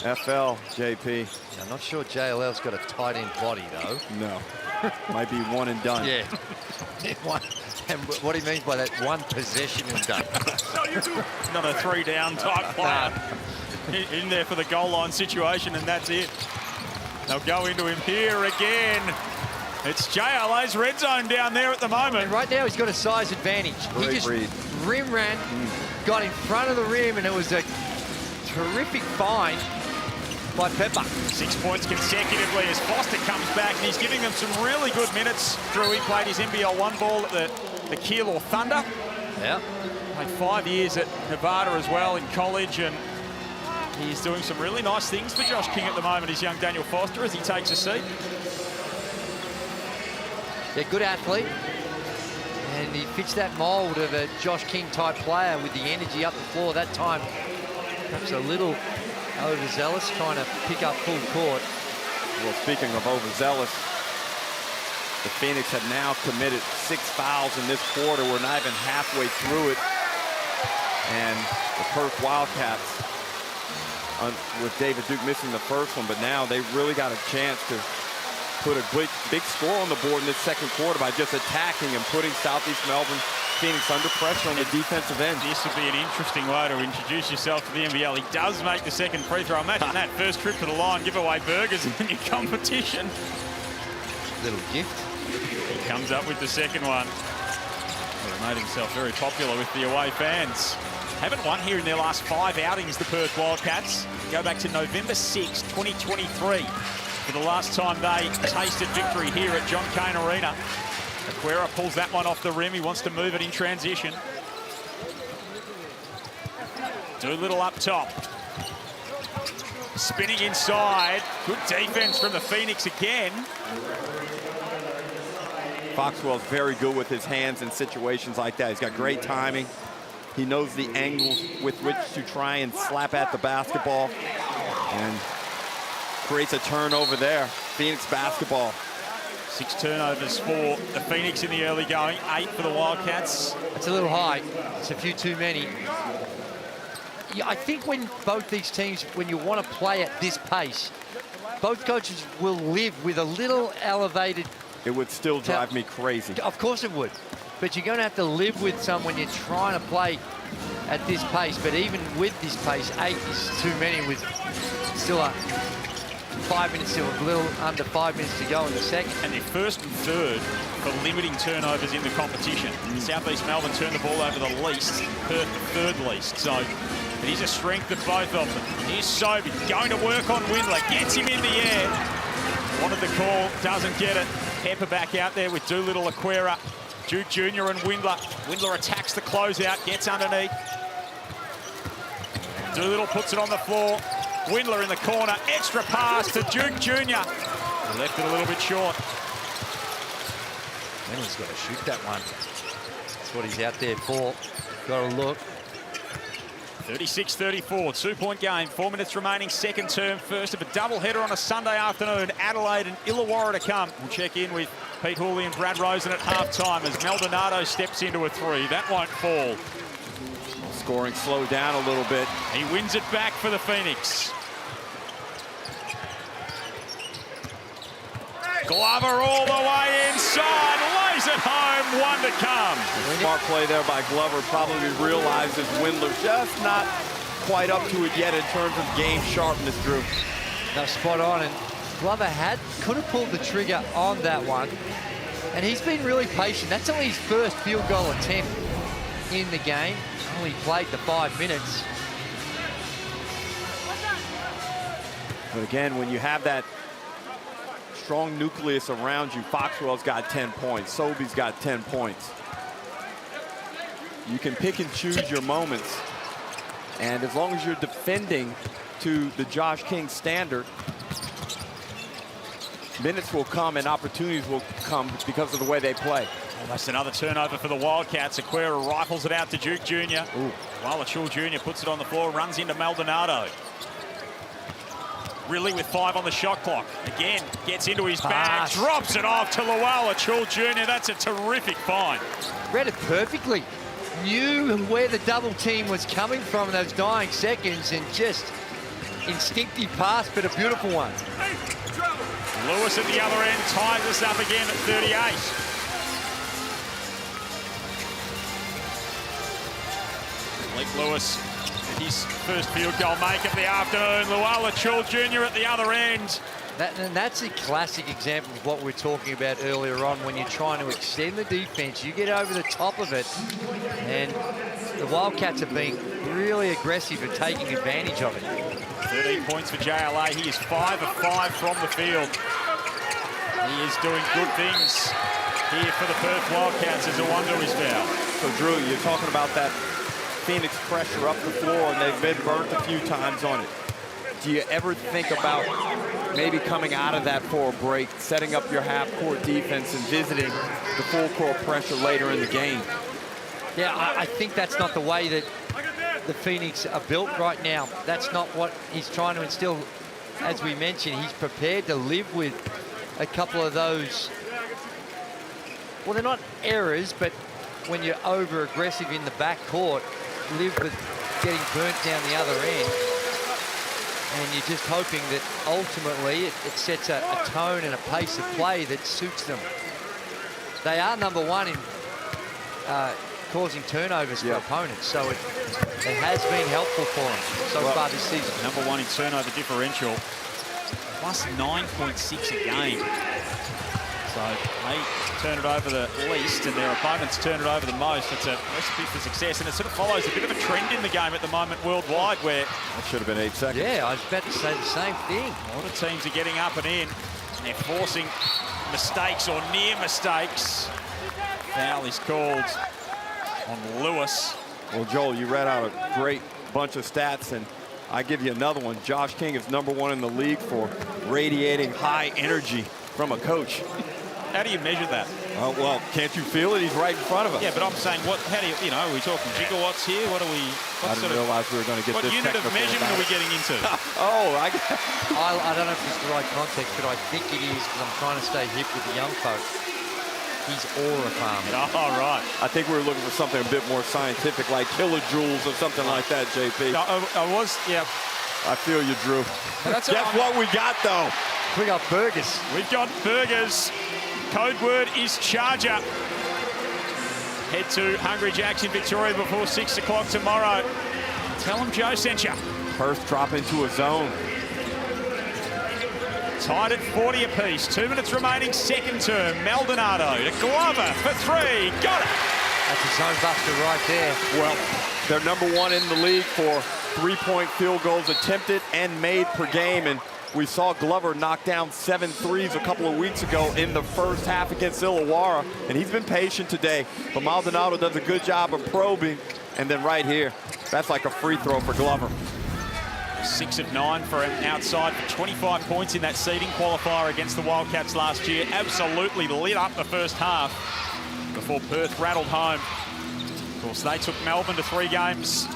NFL, JP. I'm not sure JLL's got a tight end body, though. No. Might be one and done. Yeah. And what he means by that, one possession and done. Not a 3-down type player. In there for the goal line situation, and that's it. They'll go into him here again. It's JLA's red zone down there at the moment. And right now he's got a size advantage. Great he just read. rim ran, got in front of the rim, and it was a terrific find by Pepper. 6 points consecutively as Foster comes back, and he's giving them some really good minutes. Drew, he played his NBL 1 ball at the Keilor Thunder. Yeah. Played 5 years at Nevada as well in college, and he's doing some really nice things for Josh King at the moment, his young Daniel Foster, as he takes a seat. They're a good athlete, and he fits that mould of a Josh King type player with the energy up the floor. That time, perhaps a little overzealous, trying to pick up full court. Well, speaking of overzealous, the Phoenix have now committed 6 fouls in this quarter. We're not even halfway through it. And the Perth Wildcats, with David Duke missing the first one, but now they really got a chance to put a big score on the board in this second quarter by just attacking and putting Southeast Melbourne Phoenix under pressure on the defensive end. This would be an interesting way to introduce yourself to the NBL. He does make the second free throw. Imagine that first trip to the line, give away burgers in your competition. Little gift. He comes up with the second one. He made himself very popular with the away fans. Haven't won here in their last 5 outings, the Perth Wildcats. Go back to November 6, 2023. For the last time they tasted victory here at John Cain Arena. Aquera pulls that one off the rim. He wants to move it in transition. Doolittle up top. Spinning inside. Good defense from the Phoenix again. Foxwell's very good with his hands in situations like that. He's got great timing. He knows the angles with which to try and slap at the basketball. And creates a turnover there. Phoenix basketball. 6 turnovers for the Phoenix in the early going, 8 for the Wildcats. That's a little high. It's a few too many. Yeah, I think when both these teams, when you want to play at this pace, both coaches will live with a little elevated. It would still drive me crazy. Of course it would. But you're going to have to live with some when you're trying to play at this pace. But even with this pace, 8 is too many with still a 5 minutes to a little under 5 minutes to go in the second. And they're first and third for limiting turnovers in the competition. Southeast Melbourne turned the ball over the least, Perth the third least. So But he's a strength of both of them. Here's Sobey going to work on Windler. Gets him in the air. Wanted the call, doesn't get it. Pepper back out there with Doolittle, Aquera, Duke Jr. and Windler. Windler attacks the closeout, gets underneath. Doolittle puts it on the floor. Windler in the corner, extra pass to Duke Jr. He left it a little bit short. Windler's got to shoot that one. That's what he's out there for. Got to look. 36-34, 2-point game, 4 minutes remaining, second term, first of a doubleheader on a Sunday afternoon. Adelaide and Illawarra to come. We'll check in with Pete Hooley and Brad Rosen at halftime as Maldonado steps into a three. That won't fall. Scoring slowed down a little bit. He wins it back for the Phoenix. Glover all the way inside, lays it home, one to come. Smart play there by Glover. Probably realizes Windler just not quite up to it yet in terms of game sharpness, Drew. No, spot on, and Glover could have pulled the trigger on that one, and he's been really patient. That's only his first field goal attempt in the game. Only played the 5 minutes. But again, when you have that strong nucleus around you, Foxwell's got 10 points. Sobey's got 10 points. You can pick and choose your moments. And as long as you're defending to the Josh King standard, minutes will come and opportunities will come because of the way they play. Almost another turnover for the Wildcats. Aquera rifles it out to Duke Jr. While Achul Jr. puts it on the floor, runs into Maldonado. Riley with 5 on the shot clock. Again, gets into his bag, drops it off to Lowell Achul Jr. That's a terrific find. Read it perfectly. Knew where the double team was coming from in those dying seconds, and just instinctive pass, but a beautiful one. Lewis at the other end ties us up again at 38. Blake Lewis, his first field goal make of the afternoon. Lowell Achul Jr. at the other end. And that's a classic example of what we're talking about earlier on. When you're trying to extend the defense, you get over the top of it, and the Wildcats have been really aggressive at taking advantage of it. 13 points for JLA. He is 5 of 5 from the field. He is doing good things here for the Perth Wildcats as Awundo is fouled. So, Drew, you're talking about that Phoenix pressure up the floor, and they've been burnt a few times on it. Do you ever think about maybe coming out of that for a break, setting up your half-court defense and visiting the full-court pressure later in the game? Yeah, I think that's not the way that the Phoenix are built right now. That's not what he's trying to instill. As we mentioned, he's prepared to live with a couple of those, well, they're not errors, but when you're over-aggressive in the backcourt, live with getting burnt down the other end. And you're just hoping that ultimately it sets a tone and a pace of play that suits them. They are number one in causing turnovers for opponents, so it has been helpful for them so far this season. Number one in turnover differential, plus 9.6 a game. So they turn it over the least, and their opponents turn it over the most. It's a recipe for success, and it sort of follows a bit of a trend in the game at the moment worldwide, where that should have been 8 seconds. Yeah, I was about to say the same thing. A lot of teams are getting up and in. They're forcing mistakes or near mistakes. Foul is called on Lewis. Well, Joel, you read out a great bunch of stats, and I give you another one. Josh King is number one in the league for radiating high energy from a coach. How do you measure that? Well, can't you feel it? He's right in front of us. Yeah, but I'm saying, how do you know, are we talking gigawatts here? What are we, I didn't realize we were going to get what this unit of measurement are we getting into? I don't know if it's the right context, but I think it is, because I'm trying to stay hip with the young folks. He's aura farming. Oh, right. I think we were looking for something a bit more scientific, like kilojoules or something like that, JP. I was, yeah. I feel you, Drew. Guess what we got, though? We got burgers. We've got burgers. Code word is Charger. Head to Hungry Jack's in Victoria before 6 o'clock tomorrow. Tell them Joe sent you. Perth drop into a zone. Tied at 40 apiece. 2 minutes remaining, second term. Maldonado to Glover for 3. Got it. That's a zone buster right there. Well, They're #1 in the league for three-point field goals attempted and made per game. And we saw Glover knock down 7 threes a couple of weeks ago in the first half against Illawarra. And he's been patient today. But Maldonado does a good job of probing. And then right here, that's like a free throw for Glover. 6 of 9 for him outside for 25 points in that seeding qualifier against the Wildcats last year. Absolutely lit up the first half before Perth rattled home. Of course, they took Melbourne to 3 games.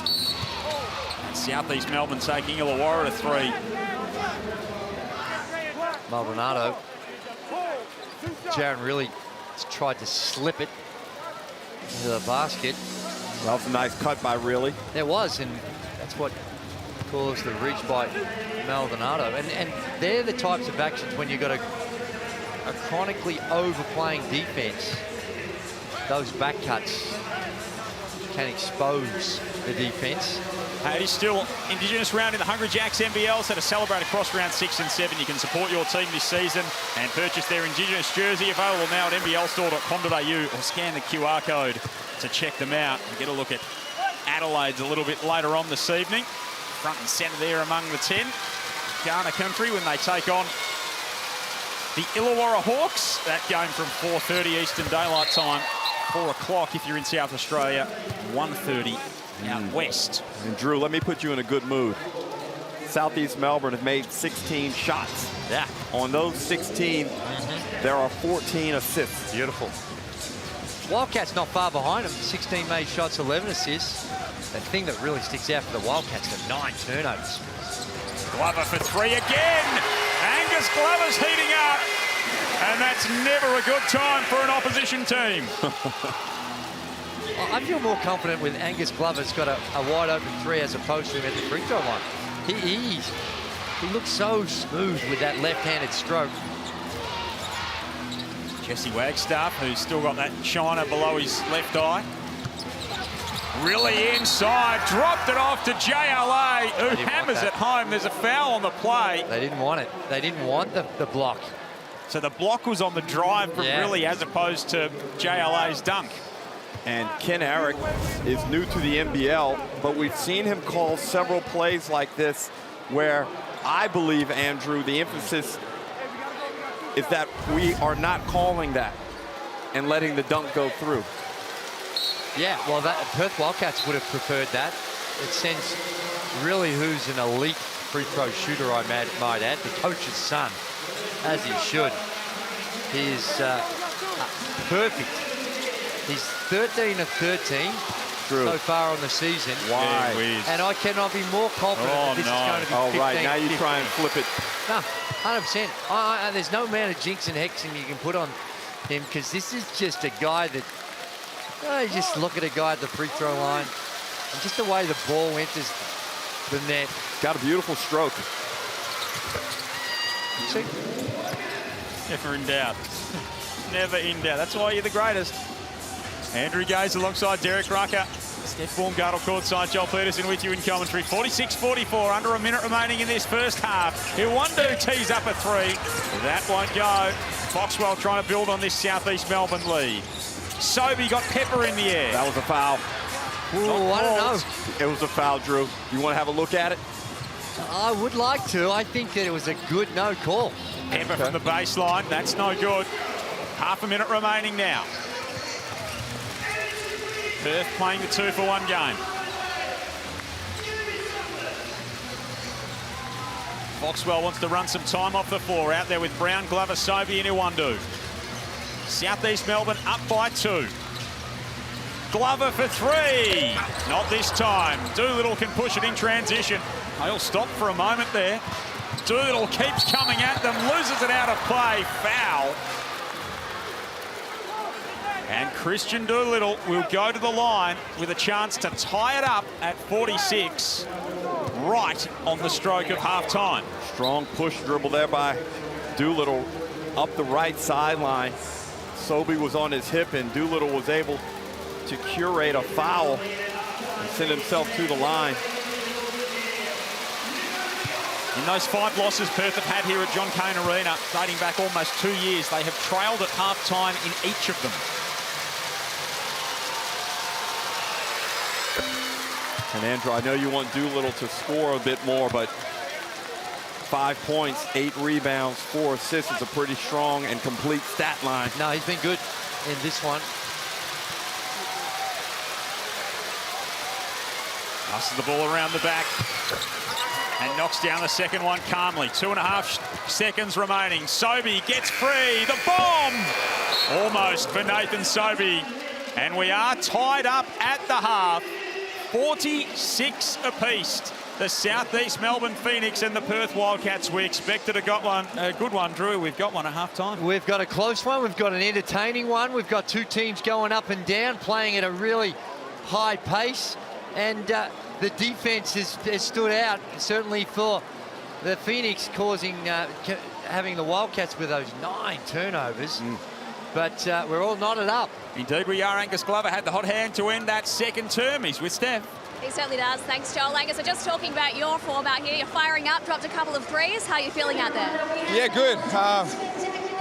And South East Melbourne taking Illawarra to 3. Maldonado. Jaron really tried to slip it into the basket. That was a nice cut by Really. There was, and that's what caused the reach by Maldonado. And they're the types of actions when you've got a chronically overplaying defense. Those back cuts can expose the defense. It is still Indigenous round in the Hungry Jacks NBL, so to celebrate across round 6 and 7, you can support your team this season and purchase their Indigenous jersey, available now at nblstore.com.au, or scan the QR code to check them out and get a look at Adelaide's a little bit later on this evening. Front and centre there among the 10. Ghana country when they take on the Illawarra Hawks. That game from 4:30 Eastern Daylight Time, 4 o'clock if you're in South Australia, 1:30 out west. And Drew, let me put you in a good mood. Southeast Melbourne have made 16 shots. Yeah. On those 16, there are 14 assists. Beautiful. Wildcats not far behind them. 16 made shots, 11 assists. The thing that really sticks out for the Wildcats, the 9 turnovers. Glover for 3 again. Angus Glover's heating up. And that's never a good time for an opposition team. I feel more confident with Angus Glover's got a wide open 3 as opposed to him at the free throw line. He looks so smooth with that left-handed stroke. Jesse Wagstaff, who's still got that shiner below his left eye. Really inside, dropped it off to JLA, who hammers it home. There's a foul on the play. They didn't want it. They didn't want the block. So the block was on the drive from Really as opposed to JLA's dunk. And Ken Eric is new to the NBL, but we've seen him call several plays like this where I believe, Andrew, the emphasis is that we are not calling that and letting the dunk go through. Yeah, well, Perth Wildcats would have preferred that. It sends Really, who's an elite free throw shooter, I might add, the coach's son, as he should. He is perfect. He's 13 of 13 so far on the season. Why? And I cannot be more confident that this is going to be 15. Right, now you try and flip it. No, 100%. There's no amount of jinx and hexing you can put on him, because this is just a guy that, you just look at a guy at the free throw line, and just the way the ball enters the net. Got a beautiful stroke. See? Never in doubt. Never in doubt. That's why you're the greatest. Andrew Gaze alongside Derek Rucker. Steph Baumgartel courtside. Joel Peterson with you in commentary. 46-44, under a minute remaining in this first half. Iwundu tees up a 3. That won't go. Foxwell trying to build on this Southeast Melbourne lead. Sobey got Pepper in the air. That was a foul. Ooh, I don't know. It was a foul, Drew. You want to have a look at it? I would like to. I think that it was a good no call. Pepper from the baseline. That's no good. Half a minute remaining now. Perth playing the 2-for-1 game. Foxwell wants to run some time off the floor. Out there with Brown, Glover, Sobey and Iwundu. Southeast Melbourne up by 2. Glover for 3. Not this time. Doolittle can push it in transition. They'll stop for a moment there. Doolittle keeps coming at them, loses it out of play. Foul. And Christian Doolittle will go to the line with a chance to tie it up at 46, right on the stroke of half-time. Strong push dribble there by Doolittle up the right sideline. Sobey was on his hip, and Doolittle was able to curate a foul and send himself to the line. In those 5 losses Perth have had here at John Cain Arena, dating back almost 2 years, they have trailed at half-time in each of them. And Andrew, I know you want Doolittle to score a bit more, but 5 points, 8 rebounds, 4 assists is a pretty strong and complete stat line. No, he's been good in this one. Passes the ball around the back and knocks down the second one calmly. 2.5 seconds remaining. Sobey gets free. The bomb! Almost for Nathan Sobey. And we are tied up at the half. 46 apiece. The Southeast Melbourne Phoenix and the Perth Wildcats. We expected a good one, Drew. We've got one at half-time. We've got a close one. We've got an entertaining one. We've got two teams going up and down, playing at a really high pace. And the defense has stood out, certainly for the Phoenix, causing having the Wildcats with those 9 turnovers. But we're all knotted up. Indeed we are. Angus Glover had the hot hand to end that second term. He's with Steph. He certainly does. Thanks, Joel. Angus, so just talking about your form out here, you're firing up, dropped a couple of threes. How are you feeling out there? Yeah, good. I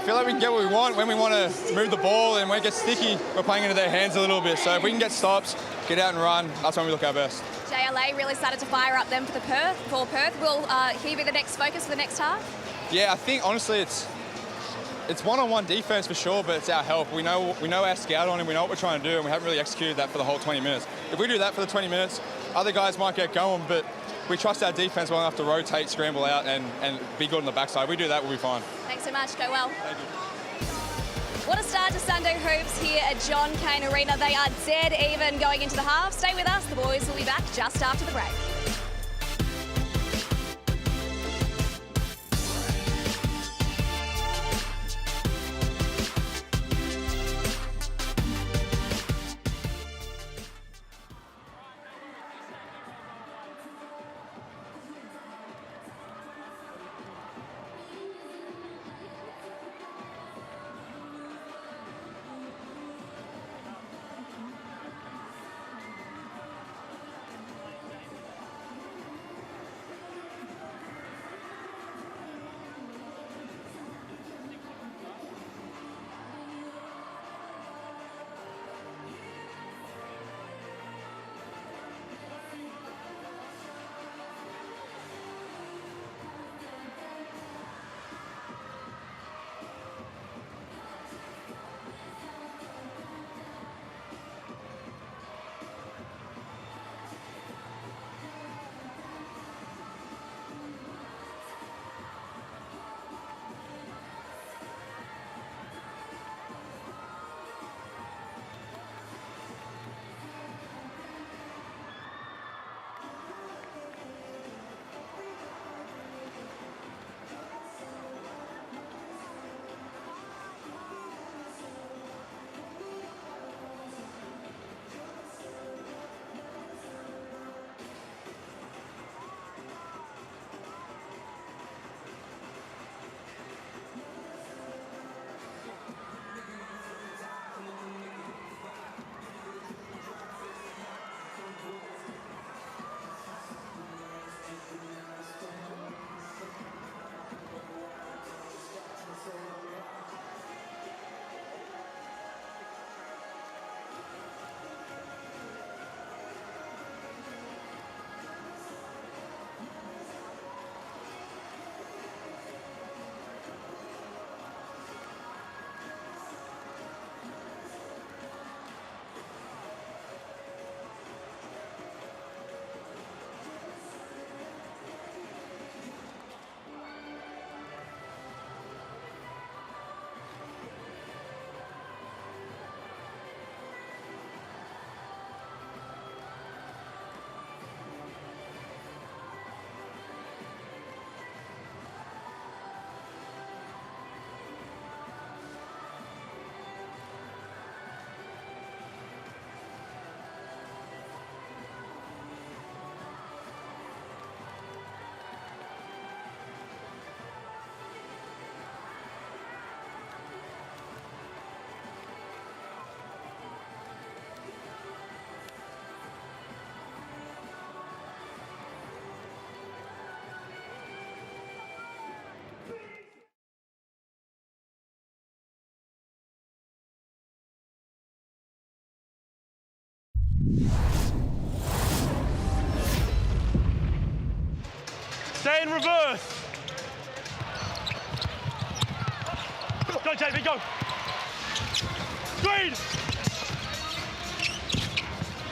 feel like we can get what we want when we want to move the ball, and when it gets sticky, we're playing into their hands a little bit. So if we can get stops, get out and run, that's when we look our best. JLA really started to fire up them for Perth. Will he be the next focus for the next half? Yeah, I think honestly it's one-on-one defense for sure, but it's our help. We know our scout on him, we know what we're trying to do, and we haven't really executed that for the whole 20 minutes. If we do that for the 20 minutes, other guys might get going, but we trust our defense well enough to rotate, scramble out, and be good on the backside. If we do that, we'll be fine. Thanks so much. Go well. Thank you. What a start to Sunday Hoops here at John Cain Arena. They are dead even going into the half. Stay with us. The boys will be back just after the break. play in reverse. Go, JB, go. Screen.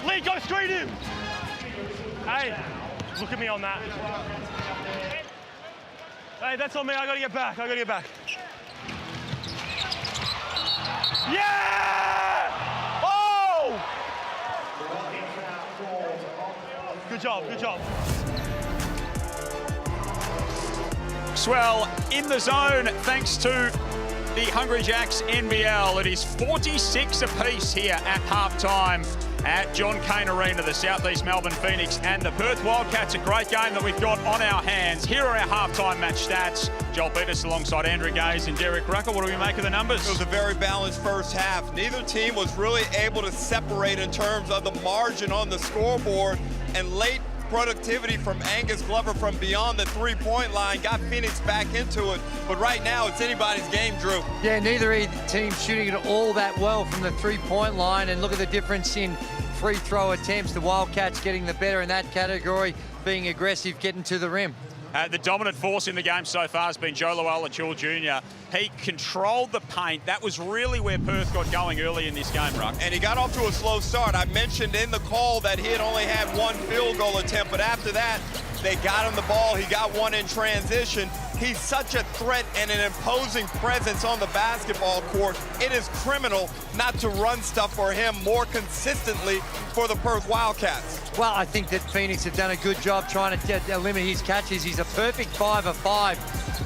Lee, go screen him. Hey, look at me on that. Hey, that's on me. I gotta get back. Yeah! Oh! Good job. Swell in the zone thanks to the Hungry Jacks NBL. It is 46 apiece here at halftime at John Cain Arena, the Southeast Melbourne Phoenix and the Perth Wildcats. A great game that we've got on our hands. Here are our halftime match stats. Joel Peters alongside Andrew Gaze and Derek Rucker. What do we make of the numbers? It was a very balanced first half. Neither team was really able to separate in terms of the margin on the scoreboard, and late productivity from Angus Glover from beyond the three-point line got Phoenix back into it. But right now, it's anybody's game, Drew. Yeah, neither team shooting it all that well from the three-point line, and look at the difference in free throw attempts. The Wildcats getting the better in that category, being aggressive, getting to the rim. The dominant force in the game so far has been Joe Loyola-Jewell Jr. He controlled the paint. That was really where Perth got going early in this game, Ruck. And he got off to a slow start. I mentioned in the call that he had only had one field goal attempt, but after that, they got him the ball. He got one in transition. He's such a threat and an imposing presence on the basketball court. It is criminal not to run stuff for him more consistently for the Perth Wildcats. Well, I think that Phoenix have done a good job trying to limit his catches. He's a perfect 5 of 5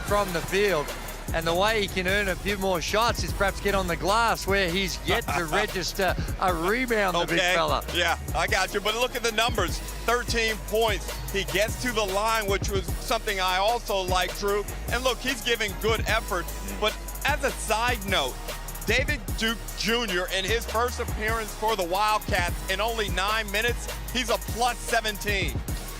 from the field. And the way he can earn a few more shots is perhaps get on the glass, where he's yet to register a rebound, the big fella. Yeah, I got you. But look at the numbers. 13 points. He gets to the line, which was something I also like, Drew. And look, he's giving good effort. But as a side note, David Duke Jr. in his first appearance for the Wildcats in only 9 minutes, he's a plus 17.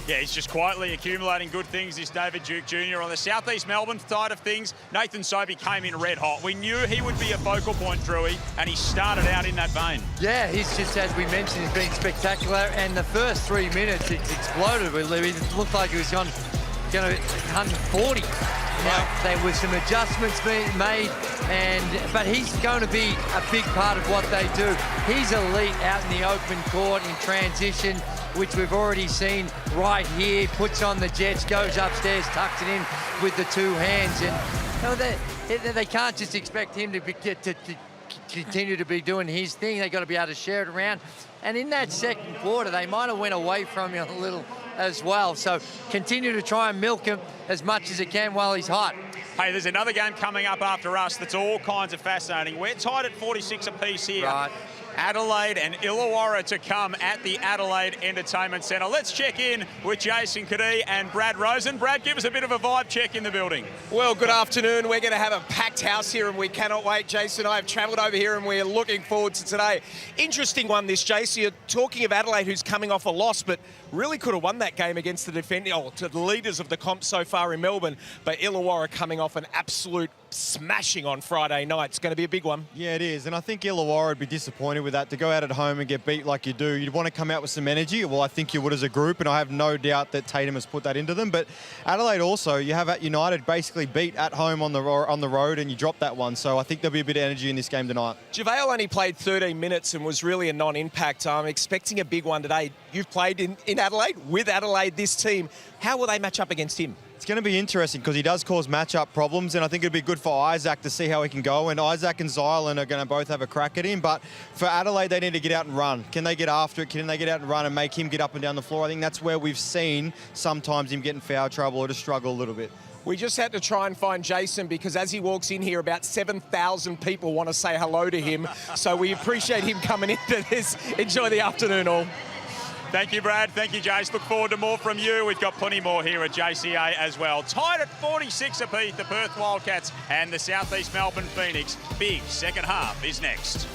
Yeah, he's just quietly accumulating good things, this David Duke Jr. On the Southeast Melbourne side of things, Nathan Sobey came in red hot. We knew he would be a focal point, Drewy, and he started out in that vein. Yeah, he's just, as we mentioned, he's been spectacular. And the first 3 minutes, it's exploded with Louis. It looked like he was going to 140. Now, there were some adjustments being made, but he's going to be a big part of what they do. He's elite out in the open court in transition, which we've already seen right here. Puts on the jets, goes upstairs, tucks it in with the two hands. And they can't just expect him to continue to be doing his thing. They've got to be able to share it around. And in that second quarter, they might have went away from him a little as well. So continue to try and milk him as much as it can while he's hot. Hey, there's another game coming up after us that's all kinds of fascinating. We're tied at 46 apiece here. Right. Adelaide and Illawarra to come at the Adelaide Entertainment Centre. Let's check in with Jason Kadee and Brad Rosen. Brad, give us a bit of a vibe check in the building. Well, good afternoon. We're going to have a packed house here and we cannot wait. Jason and I have travelled over here and we're looking forward to today. Interesting one this, Jason. You're talking of Adelaide, who's coming off a loss, but really could have won that game against the to the leaders of the comp so far in Melbourne. But Illawarra coming off an absolute smashing on Friday night. It's going to be a big one. Yeah, it is. And I think Illawarra would be disappointed with that. To go out at home and get beat like you do, you'd want to come out with some energy. Well, I think you would as a group, and I have no doubt that Tatum has put that into them. But Adelaide also, you have at United basically beat at home on the road, and you dropped that one. So I think there'll be a bit of energy in this game tonight. JaVale only played 13 minutes and was really a non-impact. I'm expecting a big one today. You've played in Adelaide, with Adelaide, this team. How will they match up against him? It's going to be interesting because he does cause matchup problems, and I think it'd be good for Isaac to see how he can go. And Isaac and Zylan are going to both have a crack at him. But for Adelaide, they need to get out and run. Can they get after it? Can they get out and run and make him get up and down the floor? I think that's where we've seen sometimes him get in foul trouble or to struggle a little bit. We just had to try and find Jason because as he walks in here, about 7,000 people want to say hello to him. So we appreciate him coming into this. Enjoy the afternoon, all. Thank you, Brad. Thank you, Jace. Look forward to more from you. We've got plenty more here at JCA as well. Tied at 46 apiece, the Perth Wildcats and the Southeast Melbourne Phoenix. Big second half is next.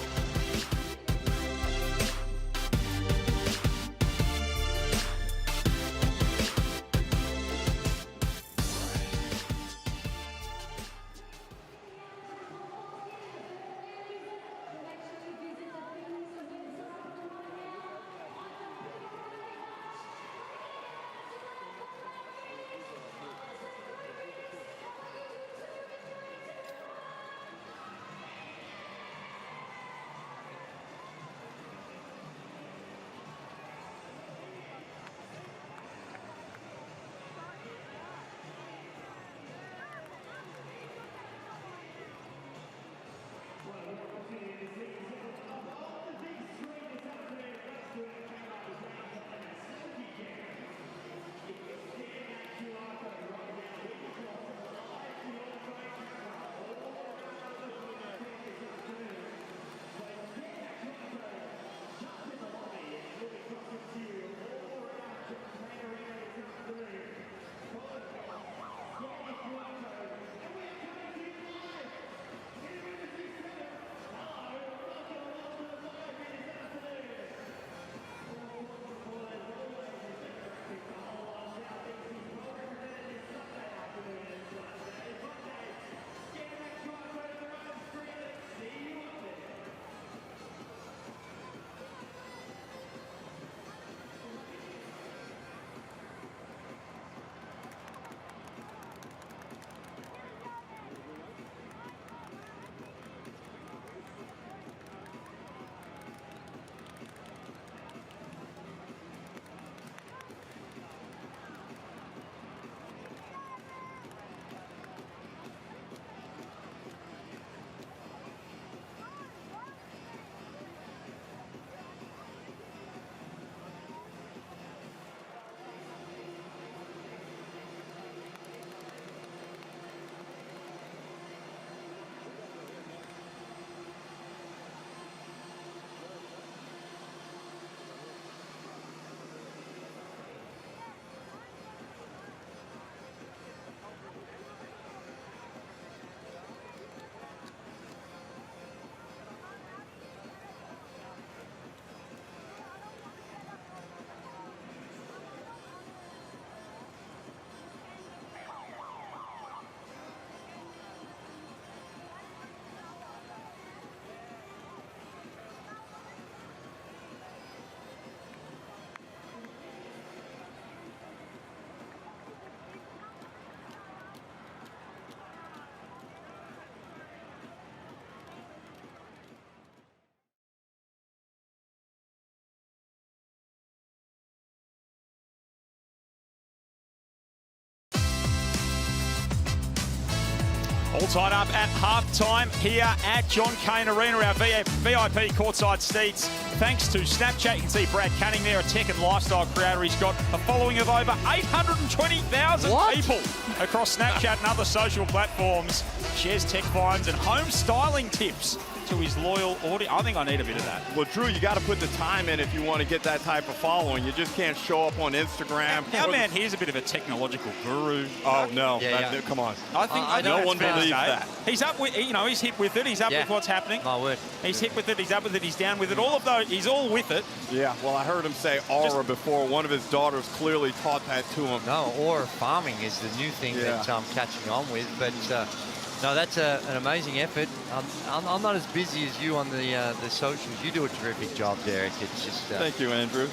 All tied up at halftime here at John Cain Arena, our VIP courtside seats. Thanks to Snapchat, you can see Brad Canning there, a tech and lifestyle creator. He's got a following of over 820,000 people across Snapchat and other social platforms. Shares tech finds and home styling tips to his loyal audience. I think I need a bit of that. Well, Drew, you got to put the time in if you want to get that type of following. You just can't show up on Instagram. Our man here's a bit of a technological guru. Oh, no. Yeah. Come on. I think no one believes that. He's up with, he's hip with it. He's up with what's happening. My word. He's hip with it. He's up with it. He's down with it. All of those, he's all with it. Yeah, well, I heard him say aura before. One of his daughters clearly taught that to him. No, aura farming is the new thing that I'm catching on with. But no, that's an amazing effort. I'm not as busy as you on the socials. You do a terrific job, Derek. It's just thank you, Andrew.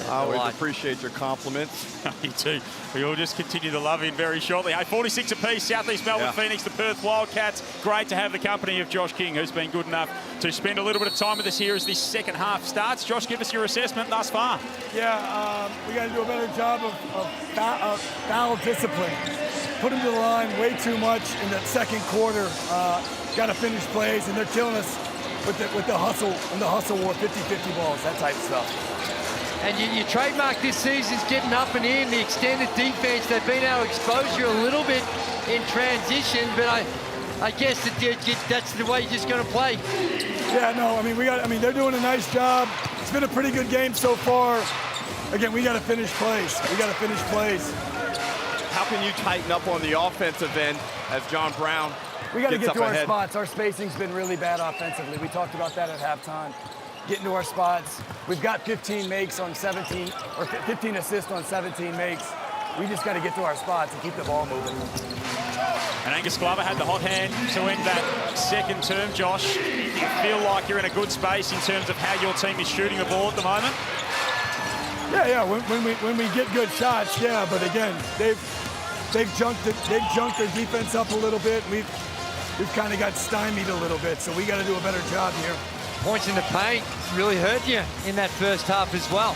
I always appreciate your compliments. Me too. We will just continue to love him very shortly. Hey, 46 apiece, Southeast Melbourne Phoenix, the Perth Wildcats. Great to have the company of Josh King, who's been good enough to spend a little bit of time with us here as this second half starts. Josh, give us your assessment thus far. Yeah, we got to do a better job of foul discipline. Put him to the line way too much in that second quarter. Got to finish plays, and they're killing us with the hustle and the hustle war, 50-50 balls, that type of stuff. And your trademark this season's getting up and in, the extended defense. They've been able to expose you a little bit in transition, but I guess that's the way you're just going to play. Yeah, no, I mean, they're doing a nice job. It's been a pretty good game so far. Again, we got to finish plays. We got to finish plays. How can you tighten up on the offensive end as John Brown We got to gets get to up our ahead? spots. Our spacing's been really bad offensively. We talked about that at halftime. Getting to our spots. We've got 15 makes on 17, or 15 assists on 17 makes. We just got to get to our spots and keep the ball moving. And Angus Glover had the hot hand to end that second term. Josh, you feel like you're in a good space in terms of how your team is shooting the ball at the moment? Yeah. When we get good shots, yeah. But again, they've junked their defense up a little bit. We've kind of got stymied a little bit, so we got to do a better job here. Points in the paint really hurt you in that first half as well.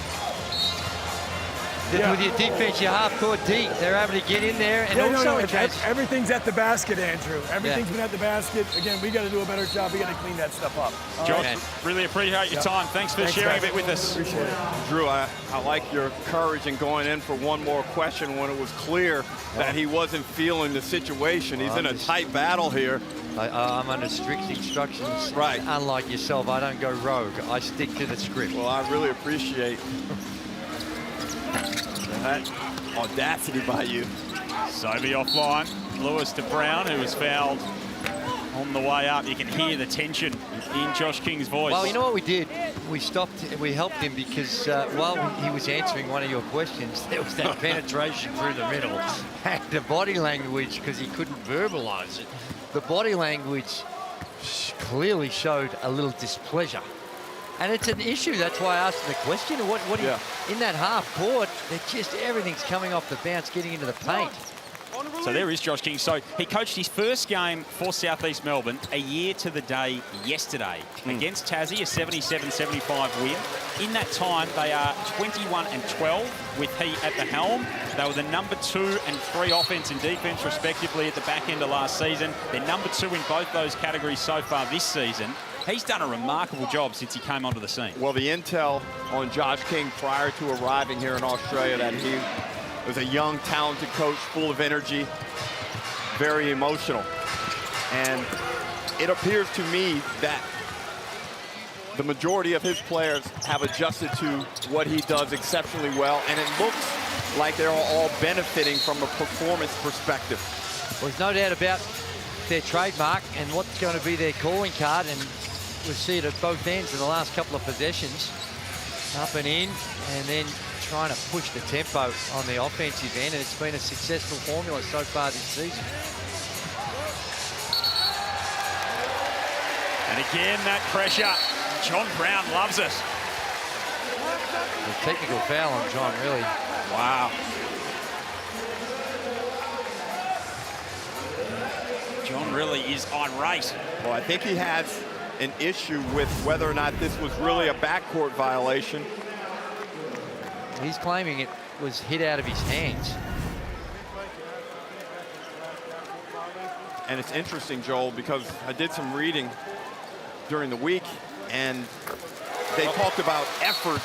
With your defense, your half-court deep, they're able to get in there. And everything's at the basket, Andrew. Everything's been at the basket. Again, we got to do a better job. We got to clean that stuff up. Josh, really appreciate your time. Thanks for sharing a bit with us. Appreciate it. Drew, I like your courage in going in for one more question when it was clear that he wasn't feeling the situation. He's in a tight battle here. I'm under strict instructions. Right. Unlike yourself, I don't go rogue. I stick to the script. Well, I really appreciate that audacity by you. Sobey offline. Lewis to Brown, who was fouled on the way up. You can hear the tension in Josh King's voice. Well, you know what we did? We stopped, we helped him because while he was answering one of your questions, there was that penetration through the middle. And the body language, because he couldn't verbalize it, the body language clearly showed a little displeasure. And it's an issue. That's why I asked him the question. In that half court, everything's coming off the bounce, getting into the paint. So there is Josh King. So he coached his first game for Southeast Melbourne a year to the day yesterday against Tassie, a 77-75 win. In that time, they are 21-12 with he at the helm. They were the number 2 and 3 offense and defense, respectively, at the back end of last season. They're number 2 in both those categories so far this season. He's done a remarkable job since he came onto the scene. Well, the intel on Josh King prior to arriving here in Australia, that he was a young, talented coach, full of energy, very emotional. And it appears to me that the majority of his players have adjusted to what he does exceptionally well, and it looks like they're all benefiting from a performance perspective. Well, there's no doubt about their trademark and what's going to be their calling card, and we see it at both ends in the last couple of possessions. Up and in, and then trying to push the tempo on the offensive end, and it's been a successful formula so far this season. And again, that pressure. John Brown loves it. The technical foul on John, really. Wow. John really is irate. Well, I think he has an issue with whether or not this was really a backcourt violation. He's claiming it was hit out of his hands. And it's interesting, Joel, because I did some reading during the week, and they talked about effort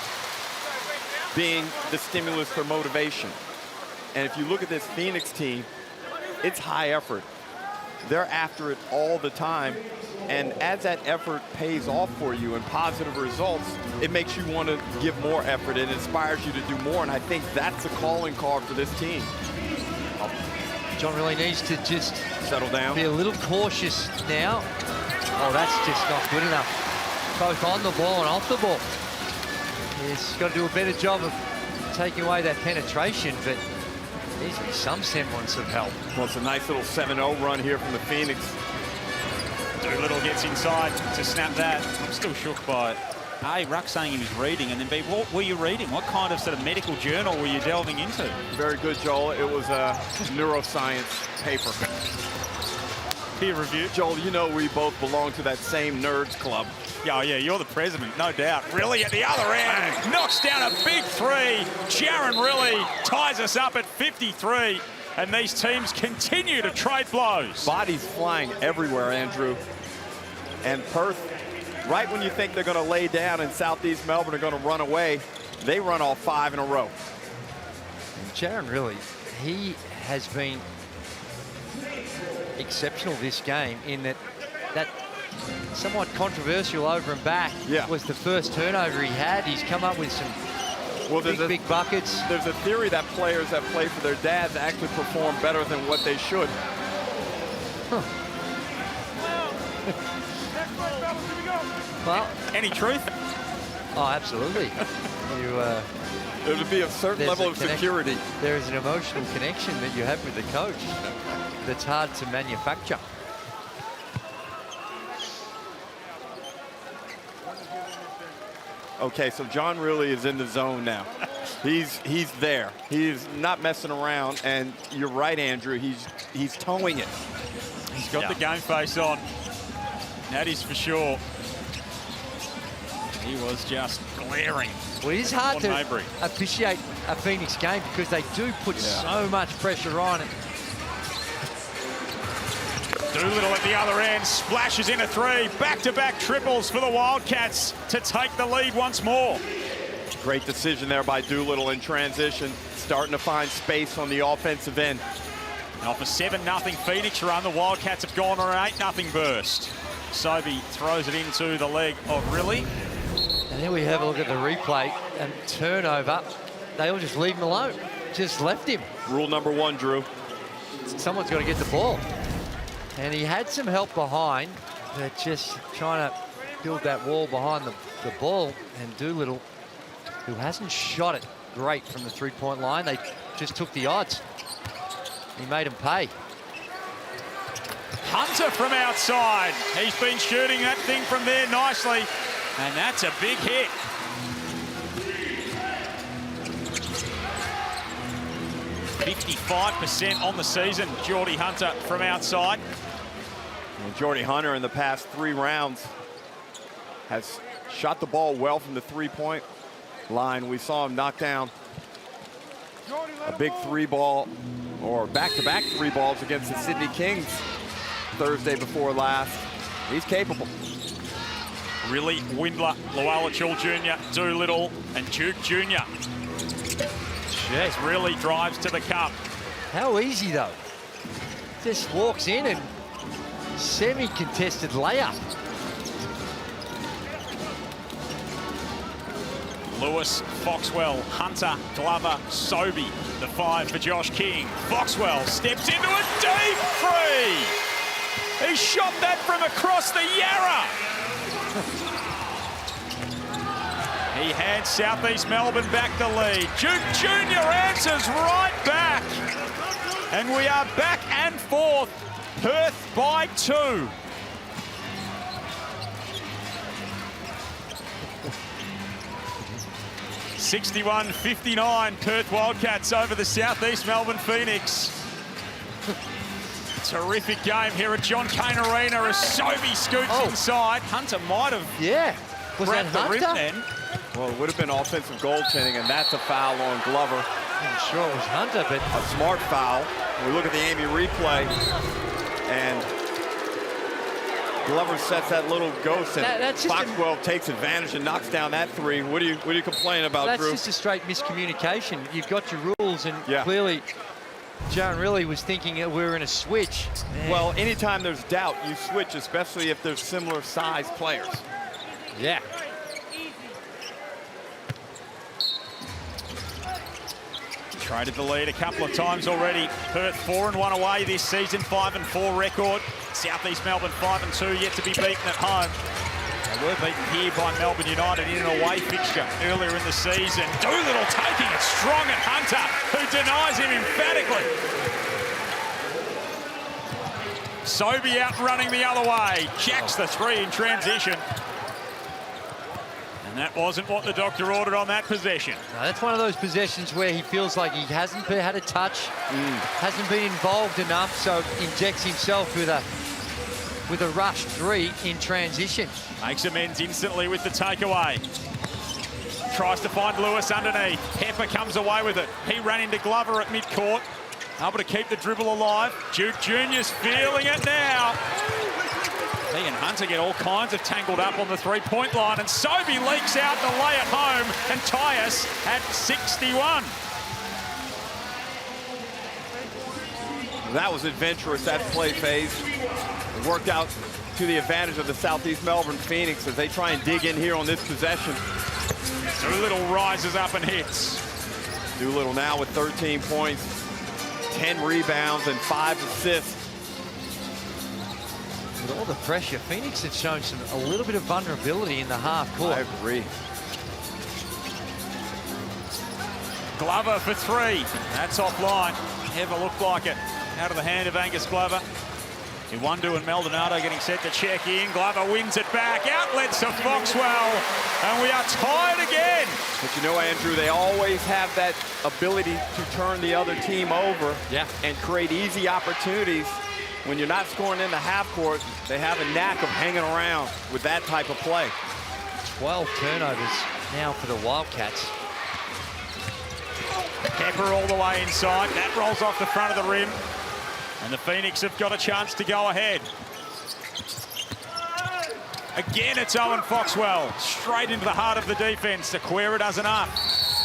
being the stimulus for motivation. And if you look at this Phoenix team, it's high effort. They're after it all the time. And as that effort pays off for you and positive results, it makes you want to give more effort. It inspires you to do more. And I think that's the calling card for this team. John really needs to just settle down, be a little cautious now. Oh, that's just not good enough. Both on the ball and off the ball. He's got to do a better job of taking away that penetration, but there needs to be some semblance of help. Well, it's a nice little 7-0 run here from the Phoenix. Doolittle gets inside to snap that. I'm still shook by it. A, Ruck saying he was reading, and then B, what were you reading? What kind of sort of medical journal were you delving into? Very good, Joel. It was a neuroscience paper. Peer review. Joel, you know we both belong to that same nerds club. Oh, yeah, you're the president, no doubt. Really at the other end, knocks down a big three. Jaron really ties us up at 53, and these teams continue to trade blows. Bodies flying everywhere, Andrew. And Perth, right when you think they're going to lay down and Southeast Melbourne are going to run away, they run all 5 in a row. And Jaron really, he has been exceptional this game in that somewhat controversial over and back was the first turnover he had. He's come up with some big buckets. There's a theory that players that play for their dads actually perform better than what they should. Well, any truth? Oh, absolutely. There would be a certain level of security. There is an emotional connection that you have with the coach that's hard to manufacture. Okay, so John really is in the zone now. He's there. He's not messing around, and you're right, Andrew. He's towing it. He's got the game face on. That is for sure. He was just glaring. Well, it is hard to Mabry. appreciate a Phoenix game because they do put so much pressure on it. Doolittle at the other end, splashes in a three. Back-to-back triples for the Wildcats to take the lead once more. Great decision there by Doolittle in transition, starting to find space on the offensive end. And off a 7-0 Phoenix run, the Wildcats have gone on an 8-0 burst. Sobey throws it into the leg of Riley. And then we have a look at the replay and turnover. They all just leave him alone. Just left him. Rule number 1, Drew. Someone's got to get the ball. And he had some help behind, but just trying to build that wall behind the ball. And Doolittle, who hasn't shot it great from the three-point line, they just took the odds. He made him pay. Hunter from outside. He's been shooting that thing from there nicely. And that's a big hit. .55% on the season, Geordie Hunter from outside. And Geordie Hunter in the past 3 rounds has shot the ball well from the three-point line. We saw him knock down a big 3-ball or back-to-back 3 balls against the Sydney Kings Thursday before last. He's capable. Really, Windler, Luala-Chul Jr., Doolittle, and Duke Jr. Yes, really drives to the cup. How easy, though. Just walks in and semi-contested layup. Lewis, Foxwell, Hunter, Glover, Sobey. The 5 for Josh King. Foxwell steps into a deep three. He shot that from across the Yarra. He hands Southeast Melbourne back the lead. Duke Jr. answers right back. And we are back and forth. Perth by 2. (61-59) Perth Wildcats over the Southeast Melbourne Phoenix. Terrific game here at John Cain Arena as Sobey scoots inside. Hunter might have was that the rim Hunter? then. Well, it would have been offensive goaltending, and that's a foul on Glover. I'm sure it was Hunter, but a smart foul. We look at the Amy replay. And Glover sets that little ghost, and Foxwell takes advantage and knocks down that three. What do you complain about, That's Drew? just a straight miscommunication. You've got your rules, and Yeah. clearly Jaron really was thinking that we were in a switch. Man. Well, anytime there's doubt, you switch, especially if there's similar size players. Yeah. Traded the lead a couple of times already. Perth 4-1 away this season, 5-4 record. South East Melbourne 5-2, yet to be beaten at home. They were beaten here by Melbourne United in an away fixture earlier in the season. Doolittle taking it strong at Hunter, who denies him emphatically. Sobey out running the other way. Jacks the three in transition. And that wasn't what the doctor ordered on that possession. No, that's one of those possessions where he feels like he hasn't had a touch, hasn't been involved enough, so injects himself with a rush three in transition. Makes amends instantly with the takeaway. Tries to find Lewis underneath. Pepper comes away with it. He ran into Glover at mid-court. Able to keep the dribble alive. Duke Jr.'s feeling it now. He and Hunter get all kinds of tangled up on the three-point line, and Sobey leaks out the lay at home and tie us at 61. That was adventurous, that play phase. It worked out to the advantage of the Southeast Melbourne Phoenix as they try and dig in here on this possession. Doolittle rises up and hits. Doolittle now with 13 points, 10 rebounds, and 5 assists. With all the pressure, Phoenix have shown a little bit of vulnerability in the half court. I agree. Glover for three. That's offline. Never looked like it. Out of the hand of Angus Glover. Iwandu and Maldonado getting set to check in. Glover wins it back. Outlets to Foxwell. And we are tied again. But you know, Andrew, they always have that ability to turn the other team over and create easy opportunities. When you're not scoring in the half court, they have a knack of hanging around with that type of play. 12 turnovers now for the Wildcats. Pepper all the way inside. That rolls off the front of the rim. And the Phoenix have got a chance to go ahead. Again, it's Owen Foxwell. Straight into the heart of the defense. Aquera does enough.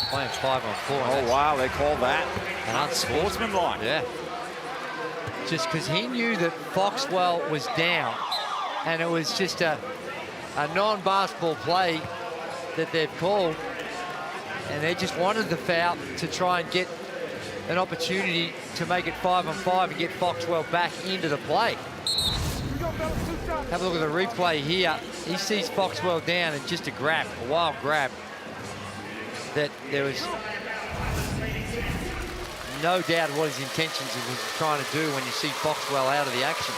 Playing 5-on-4. Oh, wow, they call that an unsportsmanlike. Yeah. Just because he knew that Foxwell was down, and it was just a non-basketball play that they've called, and they just wanted the foul to try and get an opportunity to make it 5-on-5 and get Foxwell back into the play. Have a look at the replay here. He sees Foxwell down, and just a grab, a wild grab, that there was no doubt what his intentions was trying to do when you see Foxwell out of the action.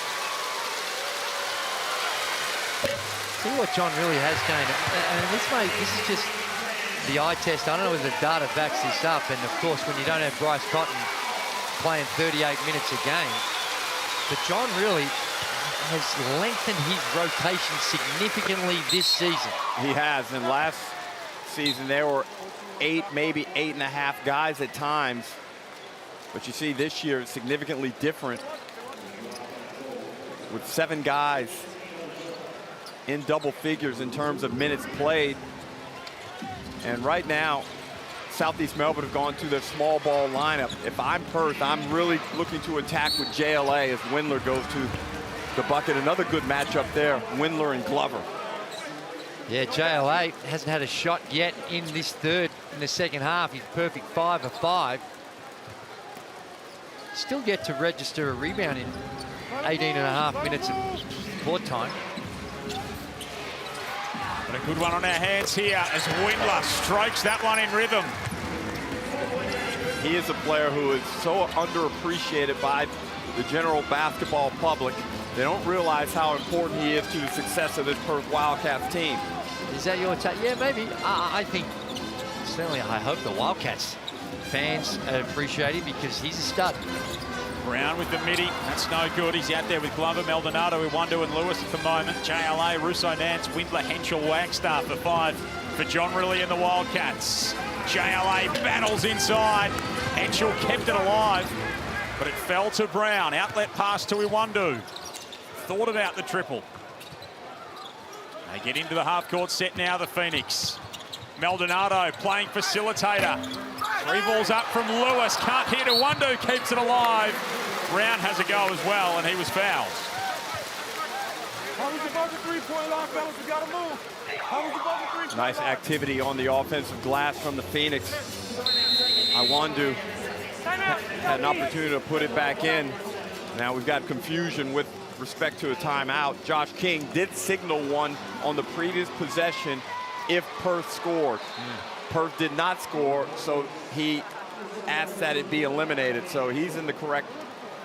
See what John really has gained. And this is just the eye test. I don't know whether the data backs this up. And of course, when you don't have Bryce Cotton playing 38 minutes a game, but John really has lengthened his rotation significantly this season. He has. And last season, there were 8, maybe 8.5 guys at times. But you see this year, it's significantly different with 7 guys in double figures in terms of minutes played. And right now, Southeast Melbourne have gone to their small ball lineup. If I'm Perth, I'm really looking to attack with JLA as Windler goes to the bucket. Another good matchup there, Windler and Glover. Yeah, JLA hasn't had a shot yet in this third, in the second half. He's perfect 5 of 5. Still get to register a rebound in 18.5 minutes of court time. But a good one on our hands here as Windler strokes that one in rhythm. He is a player who is so underappreciated by the general basketball public. They don't realize how important he is to the success of this Perth Wildcats team. Is that your take? Yeah, maybe. I think, certainly I hope the Wildcats fans appreciate him because he's a stud. Brown with the midi. That's no good. He's out there with Glover, Maldonado, Iwandu and Lewis at the moment. JLA, Russo, Nance, Windler, Henschel, Wagstaff for 5 for John Riley and the Wildcats. JLA battles inside. Henschel kept it alive. but it fell to Brown. Outlet pass to Iwandu. Thought about the triple. They get into the half-court set now, the Phoenix. Maldonado playing facilitator. 3 balls up from Lewis. Can't hit. Iwandu keeps it alive. Brown has a go as well, and he was fouled. How was above the three-point line, fellas? We gotta move. How was above the three-point Nice activity on the offensive glass from the Phoenix. Iwandu had an opportunity to put it back in. Now we've got confusion with respect to a timeout. Josh King did signal one on the previous possession if Perth scored. Perth did not score, so he asked that it be eliminated. So he's in the correct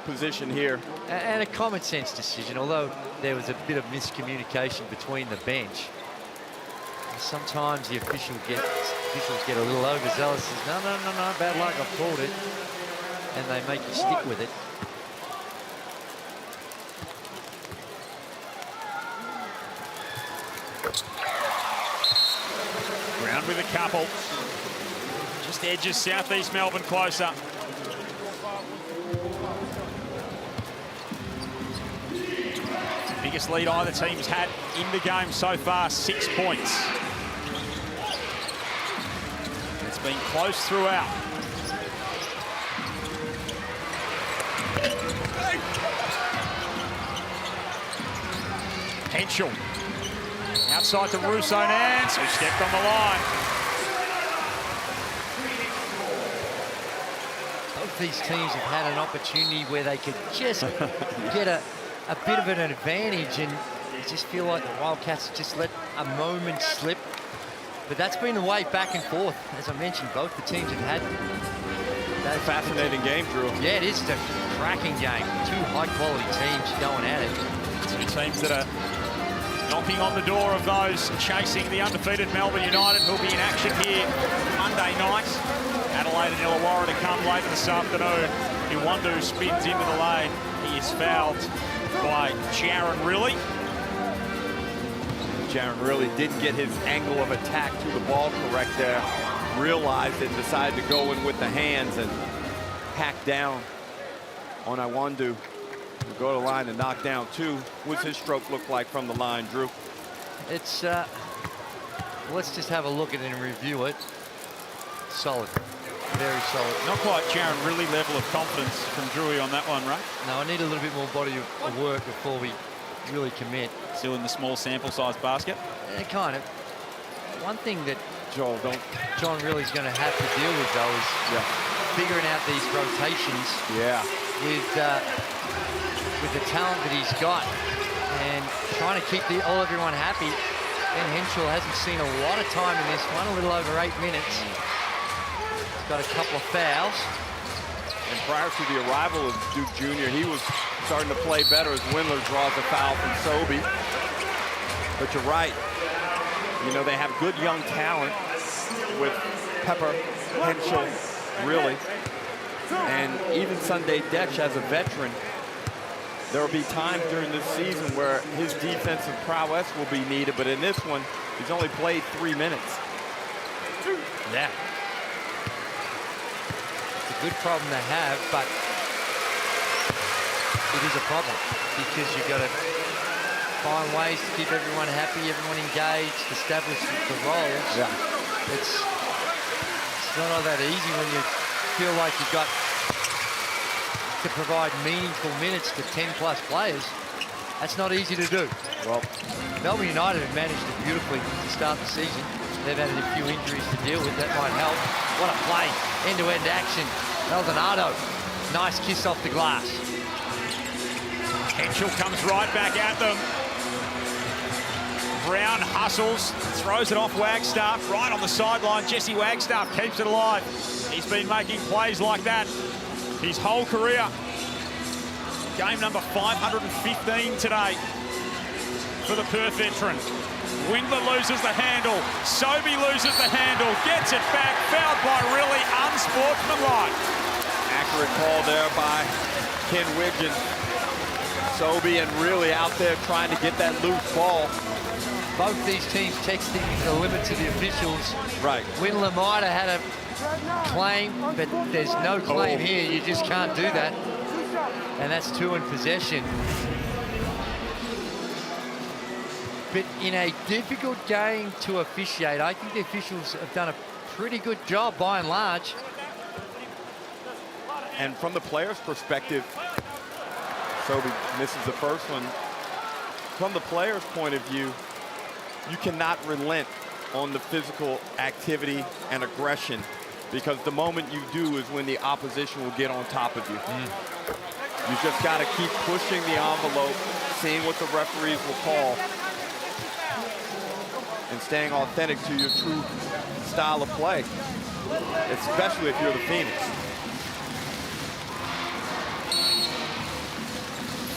position here. And a common sense decision, although there was a bit of miscommunication between the bench. Sometimes the officials get a little overzealous. Says, no, bad luck, I've called it. And they make you stick with it. Brown with a couple. Just edges southeast Melbourne closer. Biggest lead either team's had in the game so far, 6 points. It's been close throughout. Henschel. Outside to Russo Nance, who stepped on the line. Both these teams have had an opportunity where they could just get a bit of an advantage, and you just feel like the Wildcats just let a moment slip. But that's been the way back and forth. As I mentioned, both the teams have had that fascinating game, Drew. Yeah, it is a cracking game. 2 high-quality teams going at it. 2 teams that are knocking on the door of those chasing the undefeated Melbourne United, who'll be in action here Monday night. Adelaide and Illawarra to come later this afternoon. Iwandu spins into the lane. He is fouled by Jaron Riley. Jaron Riley didn't get his angle of attack to the ball correct there. Realized it and decided to go in with the hands and hack down on Iwandu. Go to the line and knock down 2. What's his stroke look like from the line, Drew? It's, let's just have a look at it and review it. Solid. Very solid. Not quite Jaron Riley level of confidence from Drewy on that one, right? No, I need a little bit more body of work before we really commit. Still in the small sample size basket? Yeah, kind of. One thing that John Riley's going to have to deal with, though, is figuring out these rotations with the talent that he's got and trying to keep everyone happy. Ben Henschel hasn't seen a lot of time in this one, a little over 8 minutes. He's got a couple of fouls. And prior to the arrival of Duke Jr., he was starting to play better as Windler draws a foul from Sobey. But you're right. You know, they have good young talent with Pepper, Henschel, really. And even Sunday Dech as a veteran. There will be times during this season where his defensive prowess will be needed, but in this one, he's only played 3 minutes. Yeah. It's a good problem to have, but it is a problem because you've got to find ways to keep everyone happy, everyone engaged, establish the roles. Yeah. It's not all that easy when you feel like you've got to provide meaningful minutes to 10-plus players. That's not easy to do. Well, Melbourne United have managed it beautifully to start the season. They've had a few injuries to deal with. That might help. What a play. End-to-end action. Maldonado. Nice kiss off the glass. Henschel comes right back at them. Brown hustles, throws it off Wagstaff, right on the sideline. Jesse Wagstaff keeps it alive. He's been making plays like that his whole career. Game number 515 today for the Perth veteran. Windler loses the handle. Sobey loses the handle. Gets it back. Fouled by really unsportsmanlike. Accurate call there by Ken Wiggin. Sobey and really out there trying to get that loose ball. Both these teams texting the limit to the officials. Right. Windler might have had a claim, but there's no claim here. You just can't do that. and that's 2 in possession. But in a difficult game to officiate, I think the officials have done a pretty good job by and large. And from the player's perspective, Sobey misses the first one. From the player's point of view, you cannot relent on the physical activity and aggression, because the moment you do is when the opposition will get on top of you. You just got to keep pushing the envelope, seeing what the referees will call, and staying authentic to your true style of play, especially if you're the Phoenix.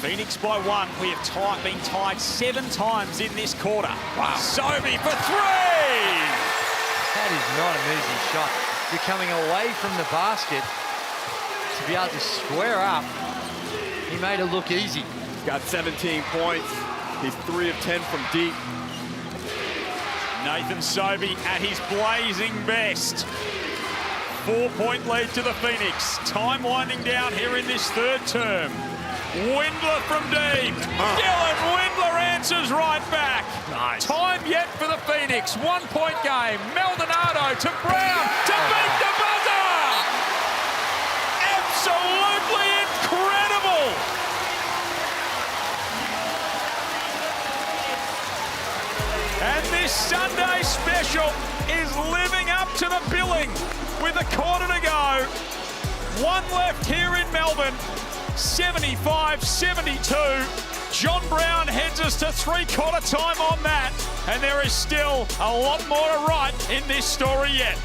Phoenix by 1. We have been tied 7 times in this quarter. Wow. Sobey for 3! That is not an easy shot. You're coming away from the basket to be able to square up. He made it look easy. He's got 17 points. He's 3 of 10 from deep. Nathan Sobey at his blazing best. 4-point lead to the Phoenix. Time winding down here in this third term. Windler from deep. Dylan Windler answers right back. Nice. Time yet for the Phoenix. 1-point game. Maldonado to Brown to beat the buzzer. Absolutely incredible. And this Sunday special is living up to the billing with a quarter to go. 1 left here in Melbourne. 75-72. John Brown heads us to 3/4 time on that. And there is still a lot more to write in this story yet.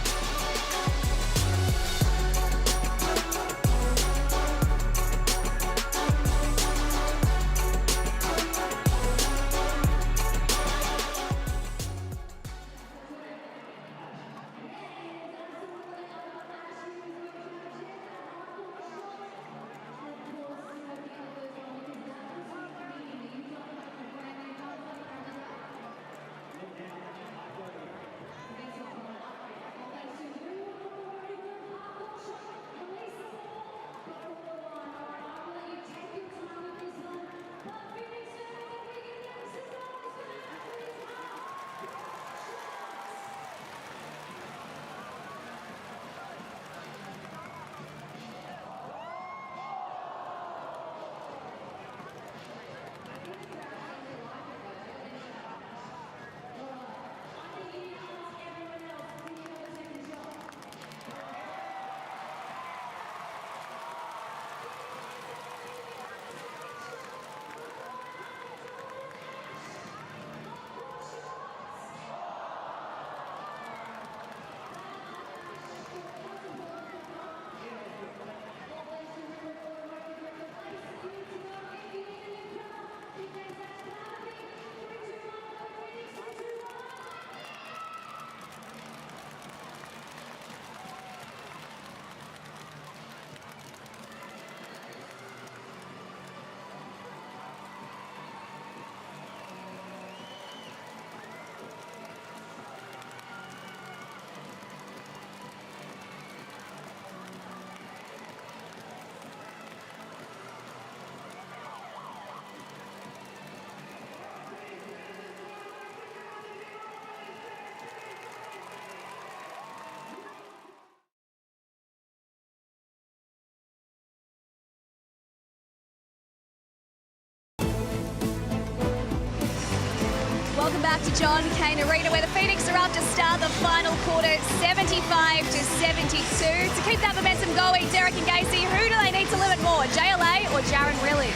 Welcome back to John Cain Arena, where the Phoenix are up to start the final quarter, 75-72. To keep that momentum going, Derek and Casey, who do they need to limit more, JLA or Jaron Williams?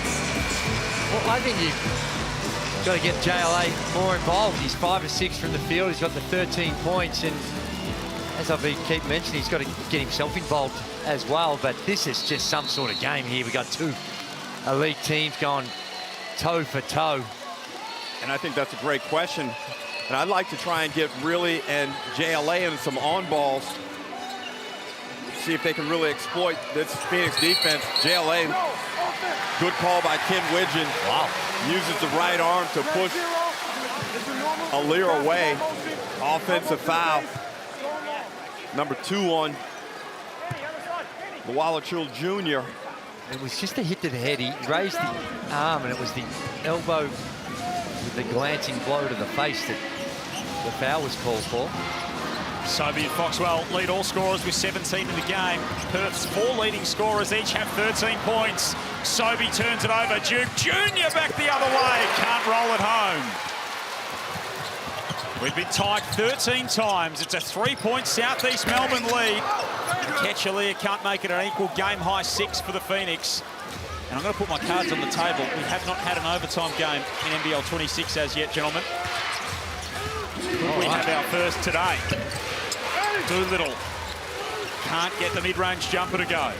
Well, I think you've got to get JLA more involved. He's 5 of 6 from the field. He's got the 13 points, and as I've keep mentioning, he's got to get himself involved as well. But this is just some sort of game here. We've got 2 elite teams going toe for toe. And I think that's a great question. And I'd like to try and get Really and JLA in some on-balls. See if they can really exploit this Phoenix defense. JLA, good call by Ken Widgeon. Wow. Uses the right arm to push Alir away. Offensive foul. Number 2 on the Wildcats Jr. It was just a hit to the head. He raised the arm, and it was the elbow with the glancing blow to the face that the foul was called for. Sobey and Foxwell lead all scorers with 17 in the game. Perth's 4 leading scorers each have 13 points. Sobey turns it over. Duke Jr. back the other way. Can't roll it home. We've been tied 13 times. It's a 3-point Southeast Melbourne lead. Ketchalia can't make it an equal game-high 6 for the Phoenix. And I'm going to put my cards on the table. We have not had an overtime game in NBL 26 as yet, gentlemen. We have our first today. Doolittle can't get the mid-range jumper to go.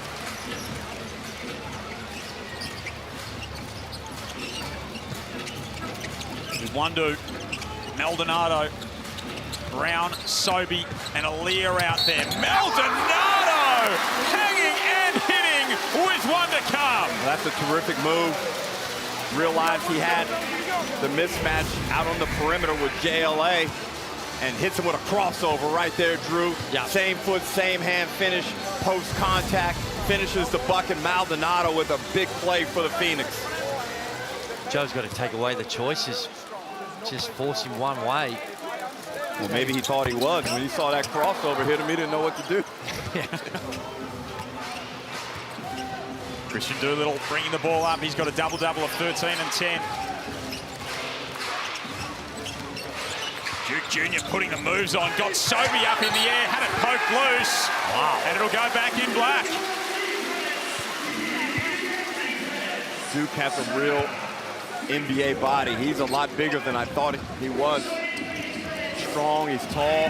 Wandu, Maldonado, Brown, Sobey, and Aaliyah out there. Maldonado hanging and hitting with one to come. That's a terrific move. Realized he had the mismatch out on the perimeter with JLA and hits him with a crossover right there, Drew. Yeah. Same foot, same hand finish, post contact, finishes the bucket. Maldonado with a big play for the Phoenix. Joe's got to take away the choices. Just force him one way. Well, maybe he thought he was. When he saw that crossover hit him, he didn't know what to do. Christian Doolittle bringing the ball up. He's got a double-double of 13 and 10. Duke Jr. putting the moves on. Got Sobey up in the air. Had it poked loose. Wow. And it'll go back in black. Duke has a real NBA body. He's a lot bigger than I thought he was. Strong, he's tall.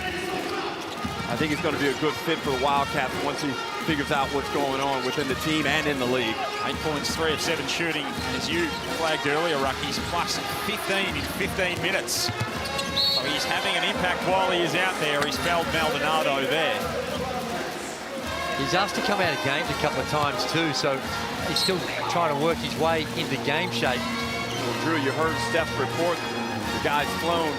I think he's going to be a good fit for the Wildcats once he figures out what's going on within the team and in the league. 8 points, 3 of 7 shooting. And as you flagged earlier, Rucky's plus 15 in 15 minutes. So he's having an impact while he is out there. He's fouled Maldonado there. He's asked to come out of games a couple of times too, so he's still trying to work his way into game shape. Well, Drew, you heard Steph's report. The guy's flown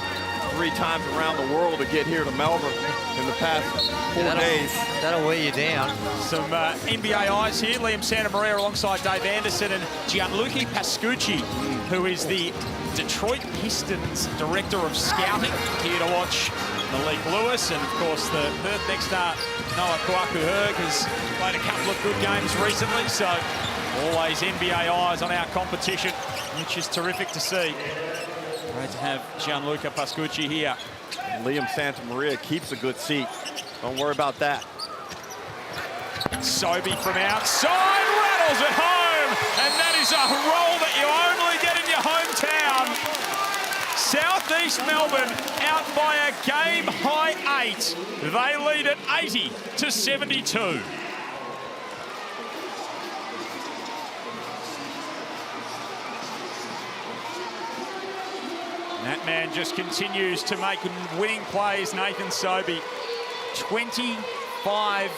3 times around the world to get here to Melbourne in the past 4 days. That'll wear you down. Some NBA eyes here. Liam Santamaria alongside Dave Anderson and Gianluca Pascucci, who is the Detroit Pistons Director of Scouting, here to watch Malik Lewis. And, of course, the Perth next star, Noah Kouakou-Herg, has played a couple of good games recently. So always NBA eyes on our competition, which is terrific to see. Great to have Gianluca Pascucci here. And Liam Santamaria keeps a good seat. Don't worry about that. Sobey from outside, rattles it home, and that is a roll that you only get in your hometown. Southeast Melbourne out by a game-high 8. They lead at 80-72. That man just continues to make winning plays, Nathan Sobey. 25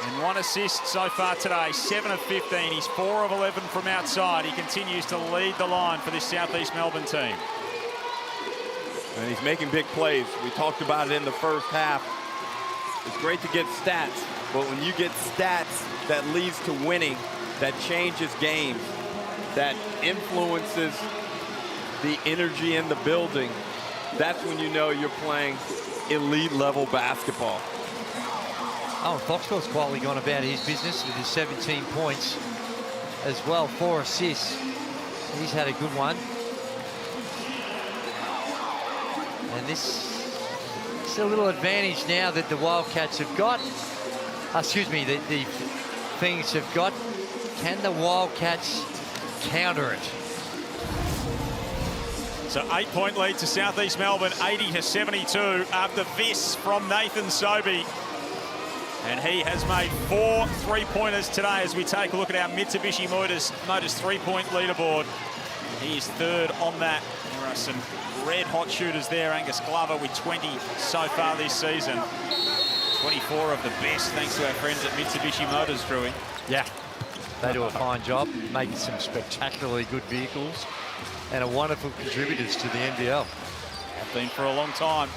and 1 assist so far today, 7 of 15. He's 4 of 11 from outside. He continues to lead the line for this Southeast Melbourne team. And he's making big plays. We talked about it in the first half. It's great to get stats, but when you get stats that leads to winning, that changes games, that influences the energy in the building, that's when you know you're playing elite level basketball. Oh, Foxwell's quietly gone about his business with his 17 points as well, 4 assists. He's had a good one. And this is a little advantage now that the Wildcats have got. Excuse me, the Phoenix have got. Can the Wildcats counter it? So 8-point lead to Southeast Melbourne, 80-72 after this from Nathan Sobey. And he has made 4 3-pointers today as we take a look at our Mitsubishi Motors 3-point leaderboard. He is 3rd on that. There are some red-hot shooters there. Angus Glover with 20 so far this season. 24 of the best, thanks to our friends at Mitsubishi Motors, Drewy. Yeah, they do a fine job, making some spectacularly good vehicles and are wonderful contributors to the NBL. Have been for a long time.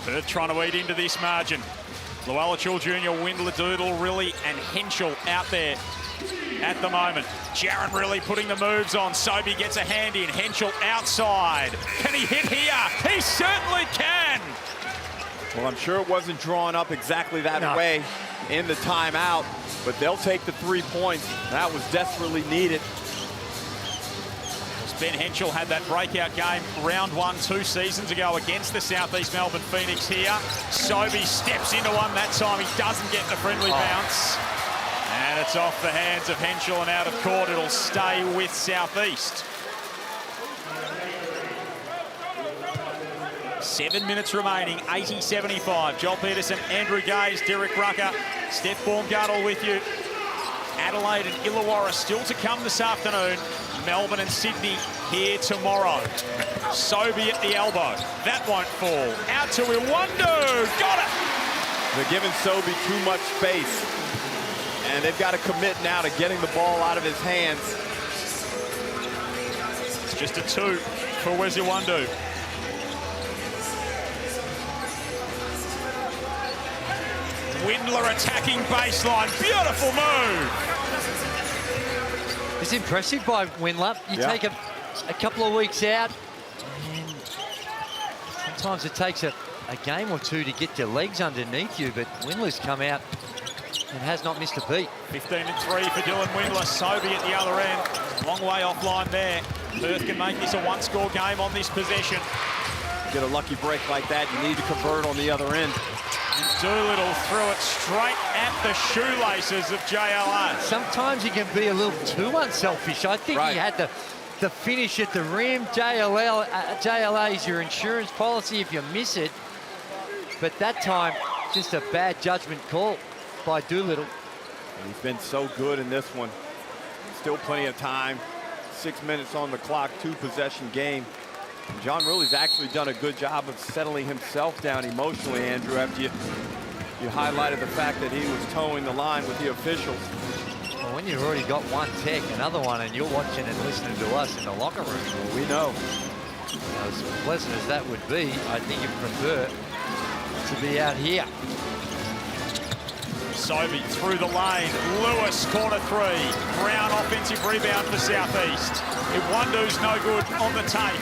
Perth trying to eat into this margin. Luella Jr., Windler, Doodle, Riley, and Henschel out there at the moment. Jaron really putting the moves on. Sobey gets a hand in. Henschel outside. Can he hit here? He certainly can. Well, I'm sure it wasn't drawn up exactly that way in the timeout, but they'll take the 3 points. That was desperately needed. Ben Henschel had that breakout game round 1 2 seasons ago against the Southeast Melbourne Phoenix here. Sobey steps into one that time. He doesn't get the friendly bounce. And it's off the hands of Henschel and out of court. It'll stay with Southeast. 7 minutes remaining, 80-75. Joel Peterson, Andrew Gaze, Derek Rucker, Steph Baumgartel with you. Adelaide and Illawarra still to come this afternoon. Melbourne and Sydney here tomorrow. Sobey at the elbow. That won't fall. Out to Iwundu. Got it! They're giving Sobey too much space. And they've got to commit now to getting the ball out of his hands. It's just a 2 for Wes Iwundu. Windler attacking baseline. Beautiful move. It's impressive by Windler. You take a couple of weeks out, and sometimes it takes a game or two to get your legs underneath you, but Windler's come out and has not missed a beat. 15-3 for Dylan Windler. Sobey at the other end. Long way offline there. Perth can make this a one-score game on this possession. Get a lucky break like that, you need to convert on the other end. Doolittle threw it straight at the shoelaces of JLA. Sometimes he can be a little too unselfish. I think he had the finish at the rim. JLA is your insurance policy if you miss it. But that time, just a bad judgment call by Doolittle. And he's been so good in this one. Still plenty of time. 6 minutes on the clock, 2-possession game. And John Riley's actually done a good job of settling himself down emotionally, Andrew, after you highlighted the fact that he was towing the line with the officials. Well, when you've already got one tech, another one, and you're watching and listening to us in the locker room. Well, we know. As pleasant as that would be, I think you'd prefer to be out here. Sobey through the lane. Lewis, corner 3. Brown offensive rebound for Southeast. Iwundu's no good on the tape.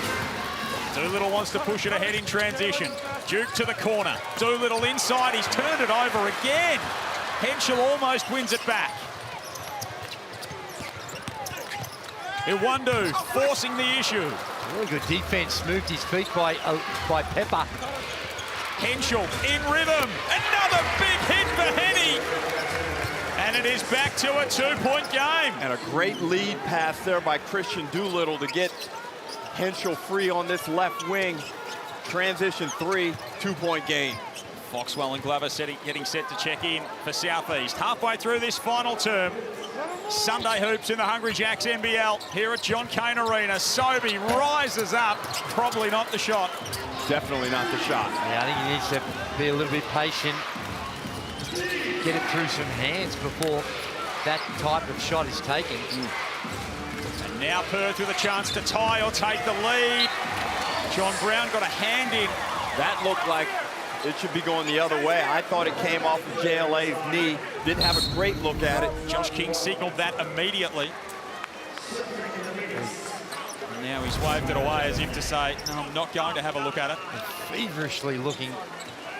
Doolittle wants to push it ahead in transition. Duke to the corner. Doolittle inside. He's turned it over again. Henschel almost wins it back. Iwundu forcing the issue. Really good defense. Moved his feet by Pepper. Henschel in rhythm. Another big hit for Henny. And it is back to a 2-point game. And a great lead pass there by Christian Doolittle to get Henschel free on this left wing. Transition 3, 2-point game. Foxwell and Glover getting set to check in for Southeast. Halfway through this final term. Sunday hoops in the Hungry Jacks NBL here at John Cain Arena. Sobey rises up. Probably not the shot. Definitely not the shot. Yeah, I think he needs to be a little bit patient. Get it through some hands before that type of shot is taken. And now Perth with a chance to tie or take the lead. John Brown got a hand in. That looked like it should be going the other way. I thought it came off of JLA's knee. Didn't have a great look at it. Josh King signaled that immediately. And now he's waved it away as if to say, no, I'm not going to have a look at it. Feverishly looking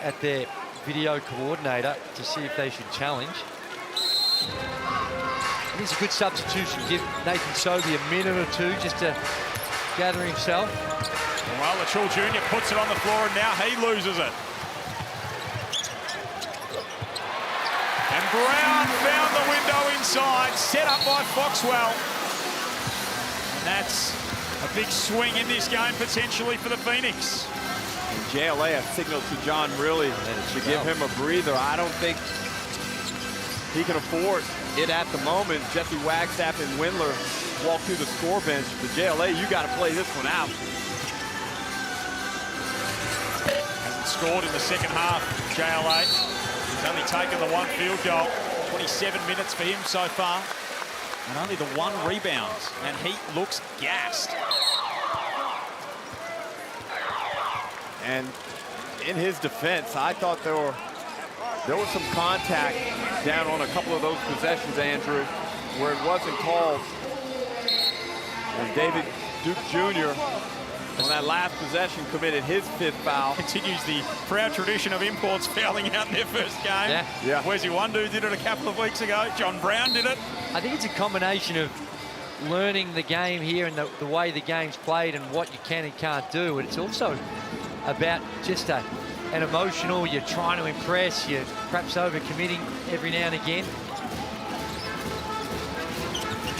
at their video coordinator to see if they should challenge. It is a good substitution. Give Nathan Sobey a minute or two just to gather himself. Well, Lachul Jr. puts it on the floor and now he loses it. And Brown found the window inside, set up by Foxwell. And that's a big swing in this game potentially for the Phoenix. And JLA has signaled to John Riley to give him a breather. I don't think he can afford it at the moment. Jesse Wagstaff and Windler walk through the score bench. But JLA, you got to play this one out. Hasn't scored in the second half, JLA. He's only taken the 1 field goal. 27 minutes for him so far. And only the 1 rebound. And he looks gassed. And in his defense, I thought there were There was some contact down on a couple of those possessions, Andrew, where it wasn't called. And David Duke Jr. on that last possession committed his 5th foul. Continues the proud tradition of imports fouling out in their first game. Yeah. Wesi Wundu did it a couple of weeks ago. John Brown did it. I think it's a combination of learning the game here and the way the game's played and what you can and can't do. And it's also about just an emotional, you're trying to impress, you're perhaps over-committing every now and again.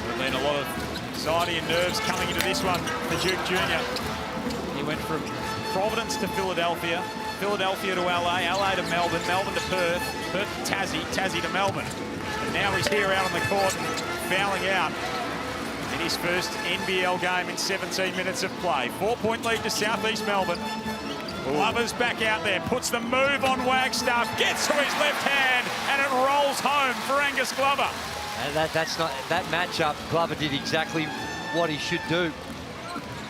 There's been a lot of anxiety and nerves coming into this one for Duke Jr. He went from Providence to Philadelphia, Philadelphia to LA, LA to Melbourne, Melbourne to Perth, Perth to Tassie, Tassie to Melbourne. And now he's here out on the court fouling out in his first NBL game in 17 minutes of play. 4-point lead to Southeast Melbourne. Glover's back out there, puts the move on Wagstaff, gets to his left hand, and it rolls home for Angus Glover. And that matchup, Glover did exactly what he should do.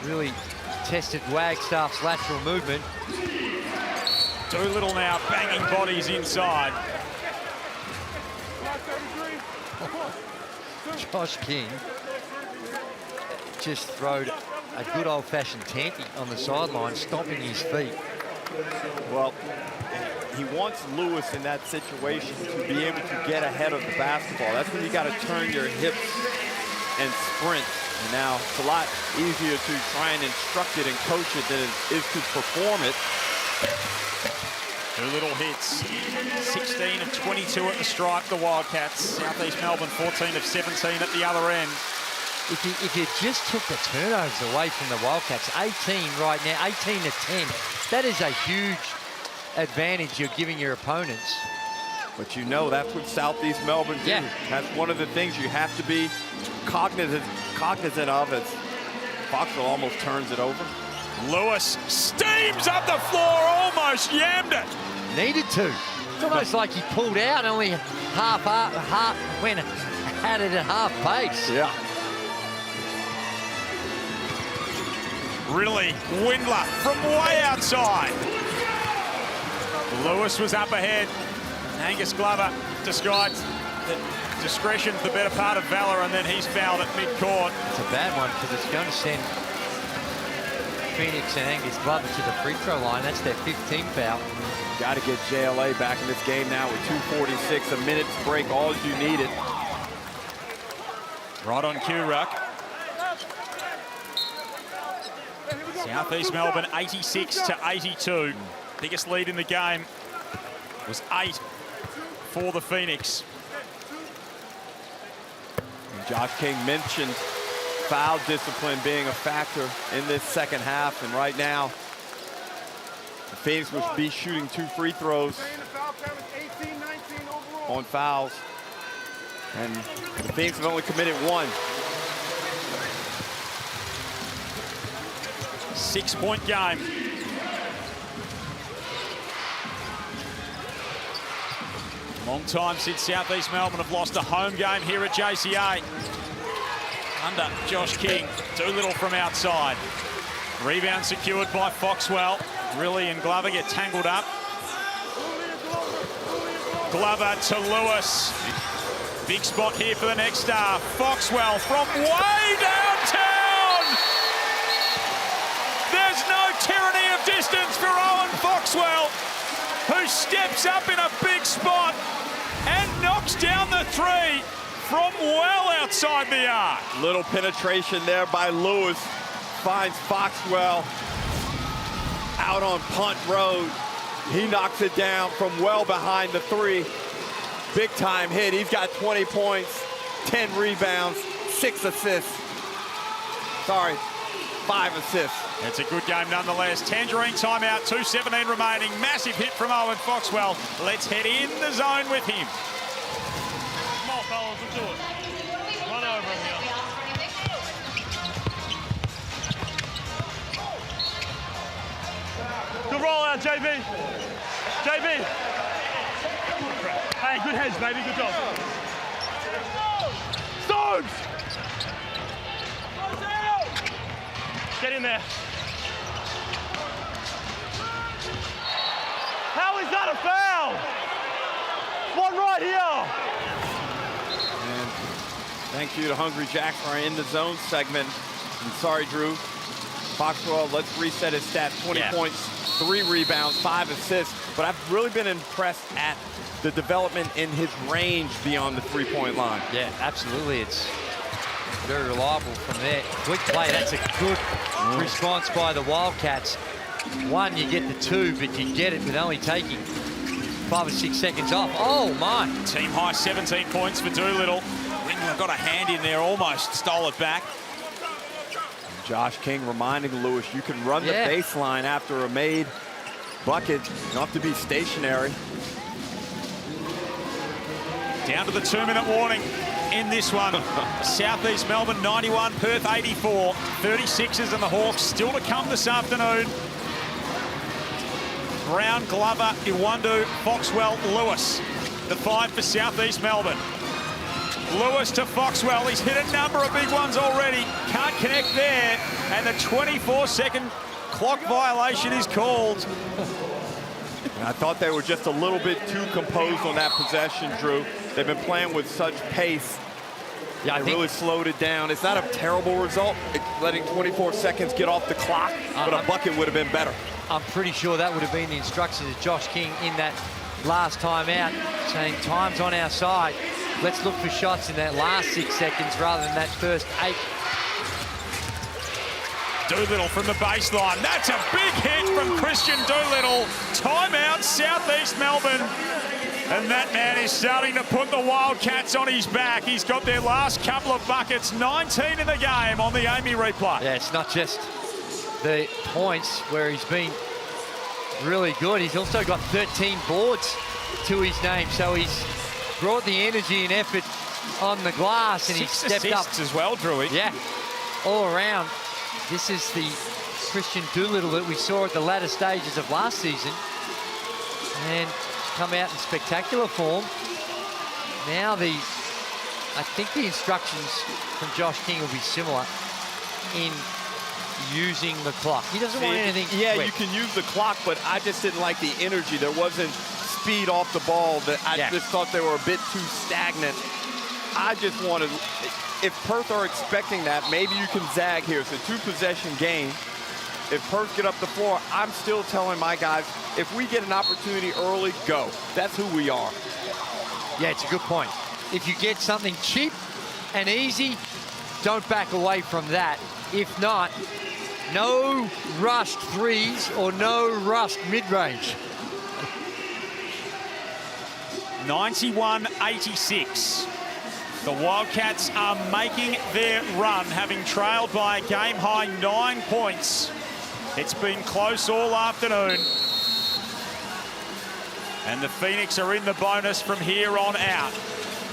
Really tested Wagstaff's lateral movement. Doolittle now banging bodies inside. Josh King just throwed a good old-fashioned tanky on the sideline, stomping his feet. Well, he wants Lewis in that situation to be able to get ahead of the basketball. That's when you got to turn your hips and sprint. And now it's a lot easier to try and instruct it and coach it than it is to perform it. Doolittle hits 16 of 22 at the stripe, the Wildcats. Southeast Melbourne 14 of 17 at the other end. If you just took the turnovers away from the Wildcats, 18 right now, 18 to 10, that is a huge advantage you're giving your opponents. But you know that's what Southeast Melbourne do. Yeah. That's one of the things you have to be cognizant of as Foxville almost turns it over. Lewis steams up the floor, almost yammed it. Needed to. It's almost like he pulled out, only half went at it at half pace. Yeah. Really, Windler from way outside. Lewis was up ahead. Angus Glover described that discretion's the better part of valor, and then he's fouled at mid-court. It's a bad one because it's going to send Phoenix and Angus Glover to the free throw line. That's their 15th foul. Got to get JLA back in this game now with 2:46, a minute to break all you needed. Right on cue, Ruck. Southeast Melbourne 86 to 82. Biggest lead in the game was 8 for the Phoenix. And Josh King mentioned foul discipline being a factor in this second half, and right now the Phoenix will be shooting 2 free throws on fouls, and the Phoenix have only committed 1. 6-point game. Long time since Southeast Melbourne have lost a home game here at JCA. Under Josh King, Doolittle from outside. Rebound secured by Foxwell. Riley and Glover get tangled up. Glover to Lewis. Big spot here for the next star. Foxwell from way downtown. There's no tyranny of distance for Owen Foxwell, who steps up in a big spot and knocks down the 3 from well outside the arc. Little penetration there by Lewis. Finds Foxwell out on punt road. He knocks it down from well behind the 3. Big time hit. He's got 20 points, 10 rebounds, 6 assists. Sorry, 5 assists. It's a good game nonetheless. Tangerine timeout, 2:17 remaining. Massive hit from Owen Foxwell. Let's head in the zone with him. Come on, fellas, let's do it. Run over him here. Good roll out, JB. JB. Hey, good heads, baby. Good job. Stones! Get in there. How is that a foul? Thank you to Hungry Jack for our In the Zone segment. And sorry, Drew. Foxwell, let's reset his stats. 20 points, 3 rebounds, 5 assists. But I've really been impressed at the development in his range beyond the three-point line. Yeah, absolutely. It's very reliable from there. Quick play, that's a good response by the Wildcats. 1, you get the 2, but you get it with only taking 5 or 6 seconds off. Oh, my. Team high 17 points for Doolittle. Windler got a hand in there, almost stole it back. Josh King reminding Lewis, you can run the baseline after a made bucket. You don't have to be stationary. Down to the 2-minute warning in this one. Southeast Melbourne 91, Perth 84. 36ers and the Hawks still to come this afternoon. Brown, Glover, Iwundu, Foxwell, Lewis. The 5 for Southeast Melbourne. Lewis to Foxwell. He's hit a number of big ones already. Can't connect there. And the 24-second clock violation is called. I thought they were just a little bit too composed on that possession, Drew. They've been playing with such pace. Yeah, they really slowed it down. It's not a terrible result, letting 24 seconds get off the clock, but a bucket would have been better. I'm pretty sure that would have been the instructions of Josh King in that last time out, saying time's on our side. Let's look for shots in that last 6 seconds rather than that first 8. Doolittle from the baseline. That's a big hit from Christian Doolittle. Timeout, Southeast Melbourne. And that man is starting to put the Wildcats on his back. He's got their last couple of buckets, 19 in the game on the Amy replay. Yeah, it's not just the points where he's been really good. He's also got 13 boards to his name. So he's brought the energy and effort on the glass, and he stepped up as well, Drewy. Yeah, all around. This is the Christian Doolittle that we saw at the latter stages of last season, and come out in spectacular form. Now I think the instructions from Josh King will be similar in using the clock. He doesn't want anything quick. You can use the clock, but I just didn't like the energy. There wasn't speed off the ball. That I just thought they were a bit too stagnant. I just wanted, if Perth are expecting that, maybe you can zag here. It's a 2-possession game. If Perth get up the floor, I'm still telling my guys, if we get an opportunity early, go. That's who we are. Yeah, it's a good point. If you get something cheap and easy, don't back away from that. If not, no rushed threes or no rushed mid-range. 91-86. The Wildcats are making their run, having trailed by a game-high 9 points. It's been close all afternoon. And the Phoenix are in the bonus from here on out.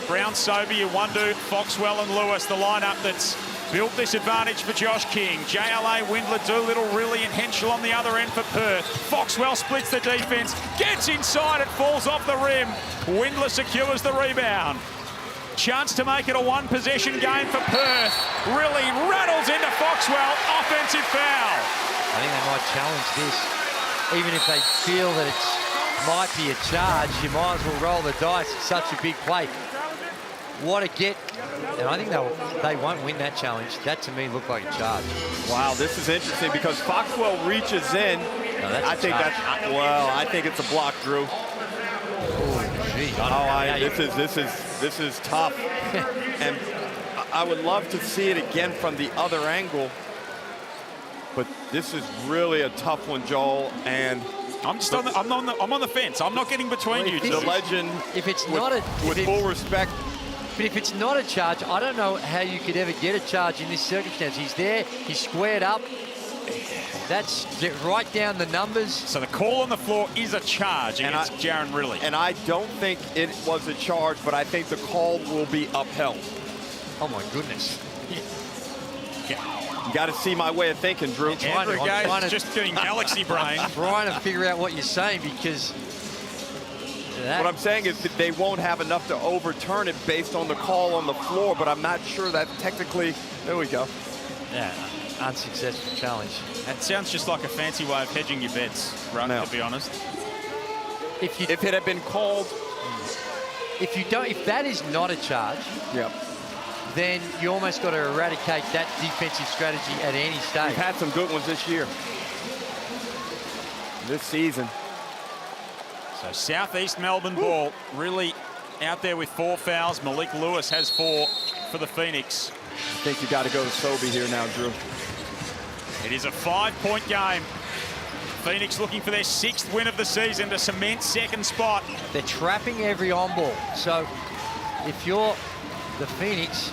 Brown, Sobey, Iwundu, Foxwell and Lewis, the lineup that's built this advantage for Josh King. JLA, Windler, Doolittle, Riley and Henschel on the other end for Perth. Foxwell splits the defense, gets inside, it falls off the rim. Windler secures the rebound. Chance to make it a 1-possession game for Perth. Riley rattles into Foxwell, offensive foul. I think they might challenge this. Even if they feel that it might be a charge, you might as well roll the dice. It's such a big play. What a get. And I think they won't win that challenge. That, to me, looked like a charge. Wow, this is interesting because Foxwell reaches in. No, that's I think that's, well, I think it's a block, Drew. This is tough. And I would love to see it again from the other angle. But this is really a tough one, Joel. And I'm just on the fence. I'm not getting between you. The legend. If it's with full respect. But if it's not a charge, I don't know how you could ever get a charge in this circumstance. He's there. He's squared up. That's right down the numbers. So the call on the floor is a charge against Jaron Riley. And I don't think it was a charge, but I think the call will be upheld. Oh, my goodness. You got to see my way of thinking, Drew. Andrew Gaze just getting galaxy brain. Trying to figure out what you're saying because... What I'm saying is that they won't have enough to overturn it based on the call on the floor, but I'm not sure that technically... There we go. Yeah, unsuccessful challenge. That sounds just like a fancy way of hedging your bets, right, to be honest. If it had been called... If that is not a charge, then you almost got to eradicate that defensive strategy at any stage. We've had some good ones this year, this season. So Southeast Melbourne ball really out there with 4 fouls. Malik Lewis has 4 for the Phoenix. I think you got to go to Sobey here now, Drew. It is a 5-point game. Phoenix looking for their 6th win of the season to cement 2nd spot. They're trapping every on-ball. So if you're the Phoenix...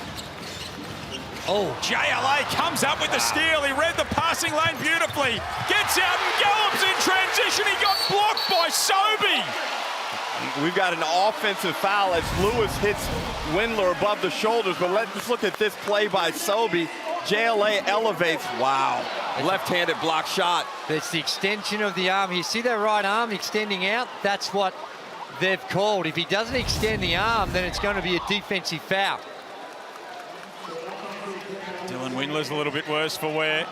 Oh, JLA comes up with the steal. He read the passing lane beautifully. Gets out and gallops in transition. He got blocked by Sobey. We've got an offensive foul as Lewis hits Windler above the shoulders, but let's look at this play by Sobey. JLA elevates. Wow. Left-handed block shot. It's the extension of the arm. You see that right arm extending out? That's what they've called. If he doesn't extend the arm, then it's going to be a defensive foul. Dylan Windler's a little bit worse for wear.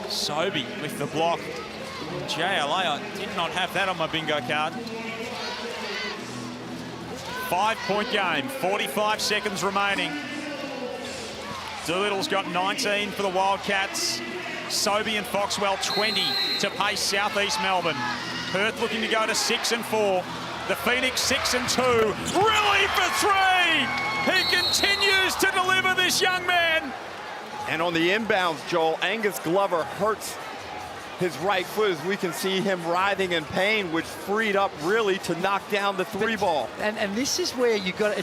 Sobey with the block. JLA, I did not have that on my bingo card. 5-point game, 45 seconds remaining. Doolittle's got 19 for the Wildcats. Sobey and Foxwell 20 to pace Southeast Melbourne. Perth looking to go to 6 and 4. The Phoenix 6 and 2. Really for 3! He continues to deliver, this young man. And on the inbounds, Joel, Angus Glover hurts his right foot as we can see him writhing in pain, which freed up really to knock down the 3-ball. And this is where you got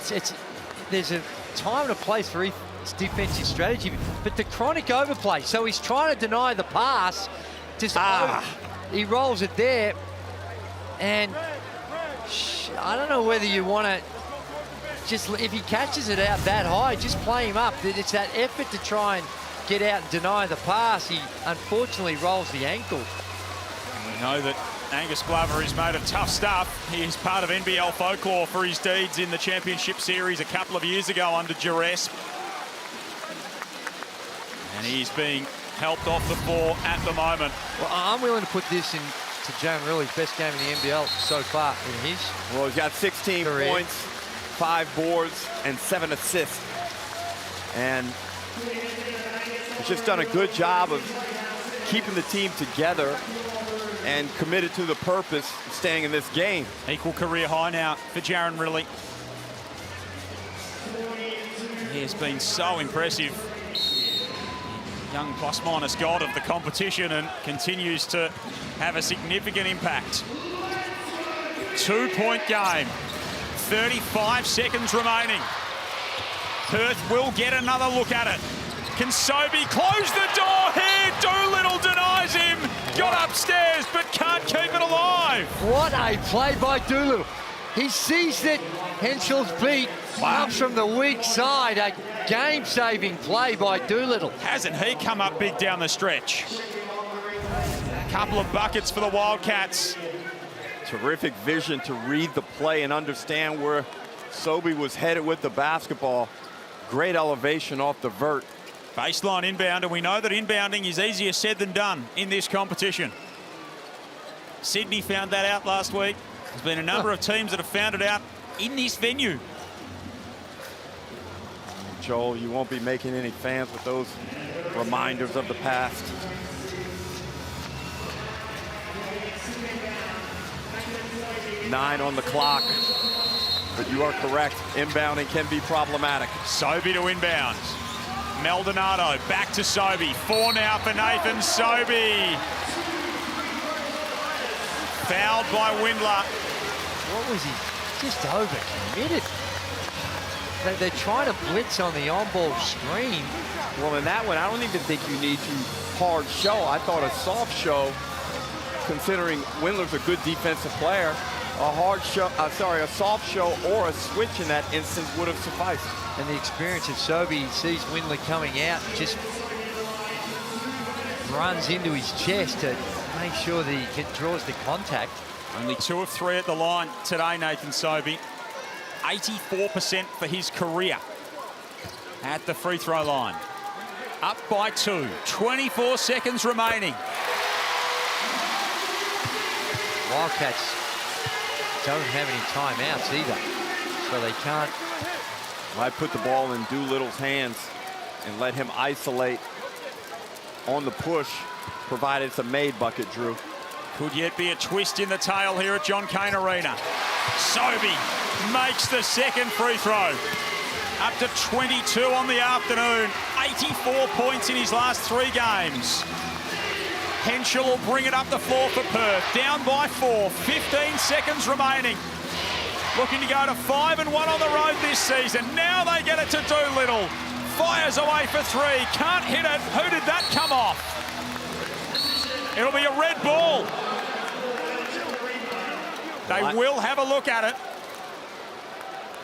there's a time and a place for each defensive strategy, but the chronic overplay. So he's trying to deny the pass. He rolls it there, and I don't know whether you want to just, if he catches it out that high, just play him up. It's that effort to try and get out and deny the pass. He unfortunately rolls the ankle. And we know that Angus Glover is made of tough stuff. He is part of NBL folklore for his deeds in the championship series a couple of years ago under duress. And he's being helped off the floor at the moment. Well, I'm willing to put this in to Jaren Riley's best game in the NBL so far in his Well, he's got 16 career. points, 5 boards, and 7 assists. And he's just done a good job of keeping the team together and committed to the purpose of staying in this game. Equal career high now for Jaren Riley. He has been so impressive. Young plus-minus god of the competition and continues to have a significant impact. 2-point game, 35 seconds remaining. Perth will get another look at it. Can Sobey close the door here? Doolittle denies him. Got upstairs, but can't keep it alive. What a play by Doolittle. He sees that Henschel's beat, comes from the weak side. A game-saving play by Doolittle. Hasn't he come up big down the stretch? A couple of buckets for the Wildcats. Terrific vision to read the play and understand where Sobey was headed with the basketball. Great elevation off the vert. Baseline inbound, and we know that inbounding is easier said than done in this competition. Sydney found that out last week. There's been a number of teams that have found it out in this venue. Joel, you won't be making any fans with those reminders of the past. Nine on the clock, but you are correct. Inbounding can be problematic. Sobey to inbound. Maldonado back to Sobey. 4 now for Nathan Sobey. Fouled by Windler. What was he? Just over-committed. They're trying to blitz on the on-ball screen. Well, in that one, I don't even think you need to hard show. I thought a soft show, considering Windler's a good defensive player, a soft show or a switch in that instance would have sufficed. And the experience of Sobey, sees Windler coming out, just runs into his chest to make sure that he draws the contact. Only 2 of 3 at the line today, Nathan Sobey. 84% for his career at the free throw line. Up by 2, 24 seconds remaining. Wildcats don't have any timeouts either, so they can't I put the ball in Doolittle's hands and let him isolate on the push, provided it's a made bucket, Drew. Could yet be a twist in the tail here at John Cain Arena. Sobey makes the second free throw. Up to 22 on the afternoon. 84 points in his last 3 games. Henschel will bring it up the floor for Perth. Down by 4, 15 seconds remaining. Looking to go to 5-1 on the road this season. Now they get it to Doolittle. Fires away for 3, can't hit it. Who did that come off? It'll be a red ball. They will have a look at it.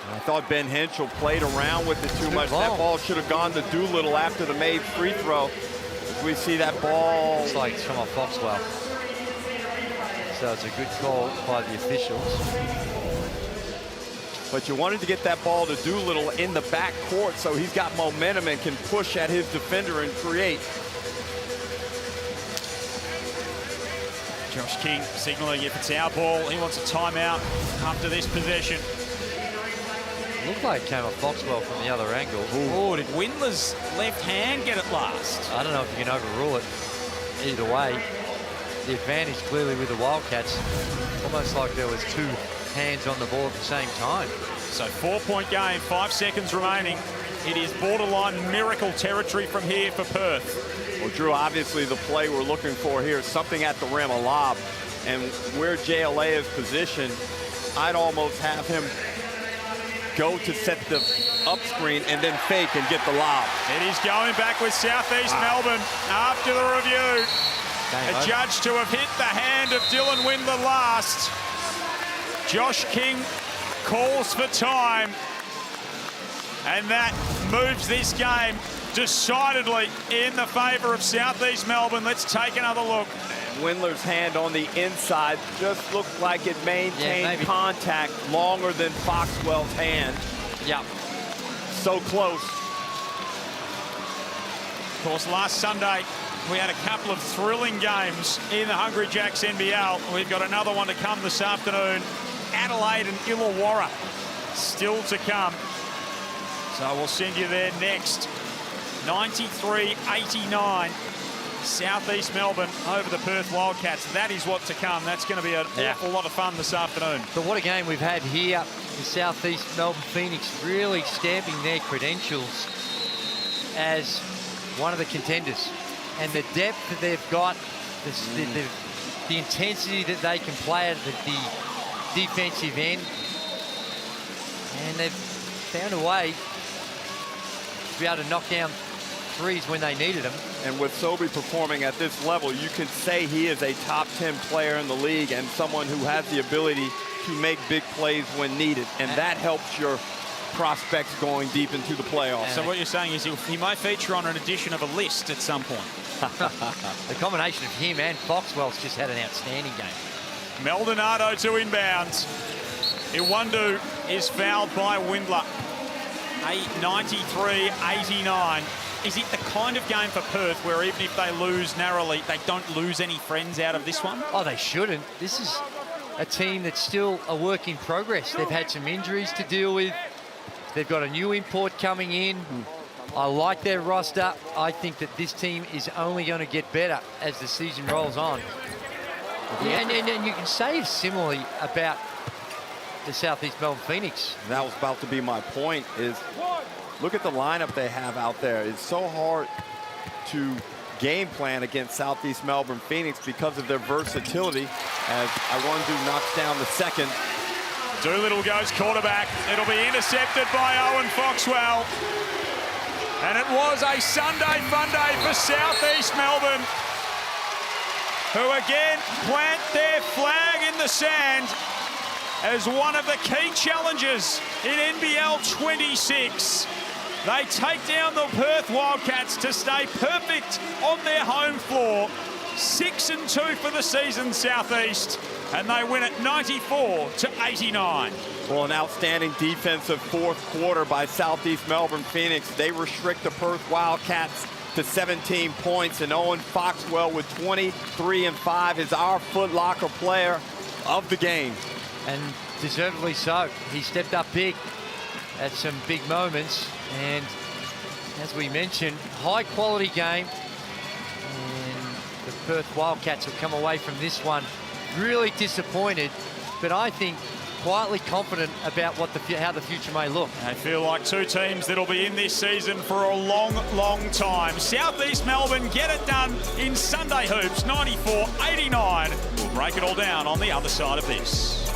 I thought Ben Henschel played around with it too much. That ball should have gone to Doolittle after the made free throw. As we see that ball. It's like it's come off Foxwell. So it's a good call by the officials. But you wanted to get that ball to Doolittle in the back court so he's got momentum and can push at his defender and create. Josh King signaling if it's our ball, he wants a timeout after this possession. Looked like it came off Foxwell from the other angle. Oh, did Windler's left hand get it last? I don't know if you can overrule it. Either way, the advantage clearly with the Wildcats. Almost like there was 2 hands on the ball at the same time. So 4-point game, 5 seconds remaining. It is borderline miracle territory from here for Perth. Well, Drew, obviously the play we're looking for here is something at the rim, a lob. And where JLA is positioned, I'd almost have him go to set the up screen and then fake and get the lob. It is going back with Southeast Melbourne after the review. Adjudged to have hit the hand of Dylan Windler last. Josh King calls for time. And that moves this game decidedly in the favour of Southeast Melbourne. Let's take another look. Windler's hand on the inside just looked like it maintained contact longer than Foxwell's hand. Yeah. So close. Of course, last Sunday, we had a couple of thrilling games in the Hungry Jacks NBL. We've got another one to come this afternoon. Adelaide and Illawarra still to come. So we'll send you there next. 93-89. Southeast Melbourne over the Perth Wildcats. That is what to come. That's going to be an awful lot of fun this afternoon. But what a game we've had here. The Southeast Melbourne Phoenix really stamping their credentials as one of the contenders. And the depth that they've got, the intensity that they can play at the defensive end. And they've found a way to be able to knock down threes when they needed them. And with Sobey performing at this level, you can say he is a top 10 player in the league and someone who has the ability to make big plays when needed. And that helps your prospects going deep into the playoffs. So what you're saying is he might feature on an edition of a list at some point. The combination of him and Foxwell's just had an outstanding game. Maldonado to inbounds. Iwundu is fouled by Windler. 93-89. Is it the kind of game for Perth where even if they lose narrowly, they don't lose any friends out of this one? Oh, they shouldn't. This is a team that's still a work in progress. They've had some injuries to deal with. They've got a new import coming in. I like their roster. I think that this team is only going to get better as the season rolls on. Yeah, and you can say similarly about the Southeast Melbourne Phoenix. That was about to be my point, is look at the lineup they have out there. It's so hard to game plan against Southeast Melbourne Phoenix because of their versatility, as Iwundu knocks down the second. Doolittle goes quarterback. It'll be intercepted by Owen Foxwell. And it was a Sunday fun day for Southeast Melbourne, who again plant their flag in the sand as one of the key challenges in NBL 26. They take down the Perth Wildcats to stay perfect on their home floor. 6-2 for the season, Southeast, and they win it 94-89. Well, an outstanding defensive fourth quarter by Southeast Melbourne Phoenix. They restrict the Perth Wildcats to 17 points, and Owen Foxwell with 23-5 is our Foot Locker player of the game. And deservedly so. He stepped up big. at some big moments. And as we mentioned, high-quality game. And the Perth Wildcats have come away from this one really disappointed, but I think quietly confident about how the future may look. They feel like two teams that'll be in this season for a long, long time. South East Melbourne get it done in Sunday Hoops, 94-89. We'll break it all down on the other side of this.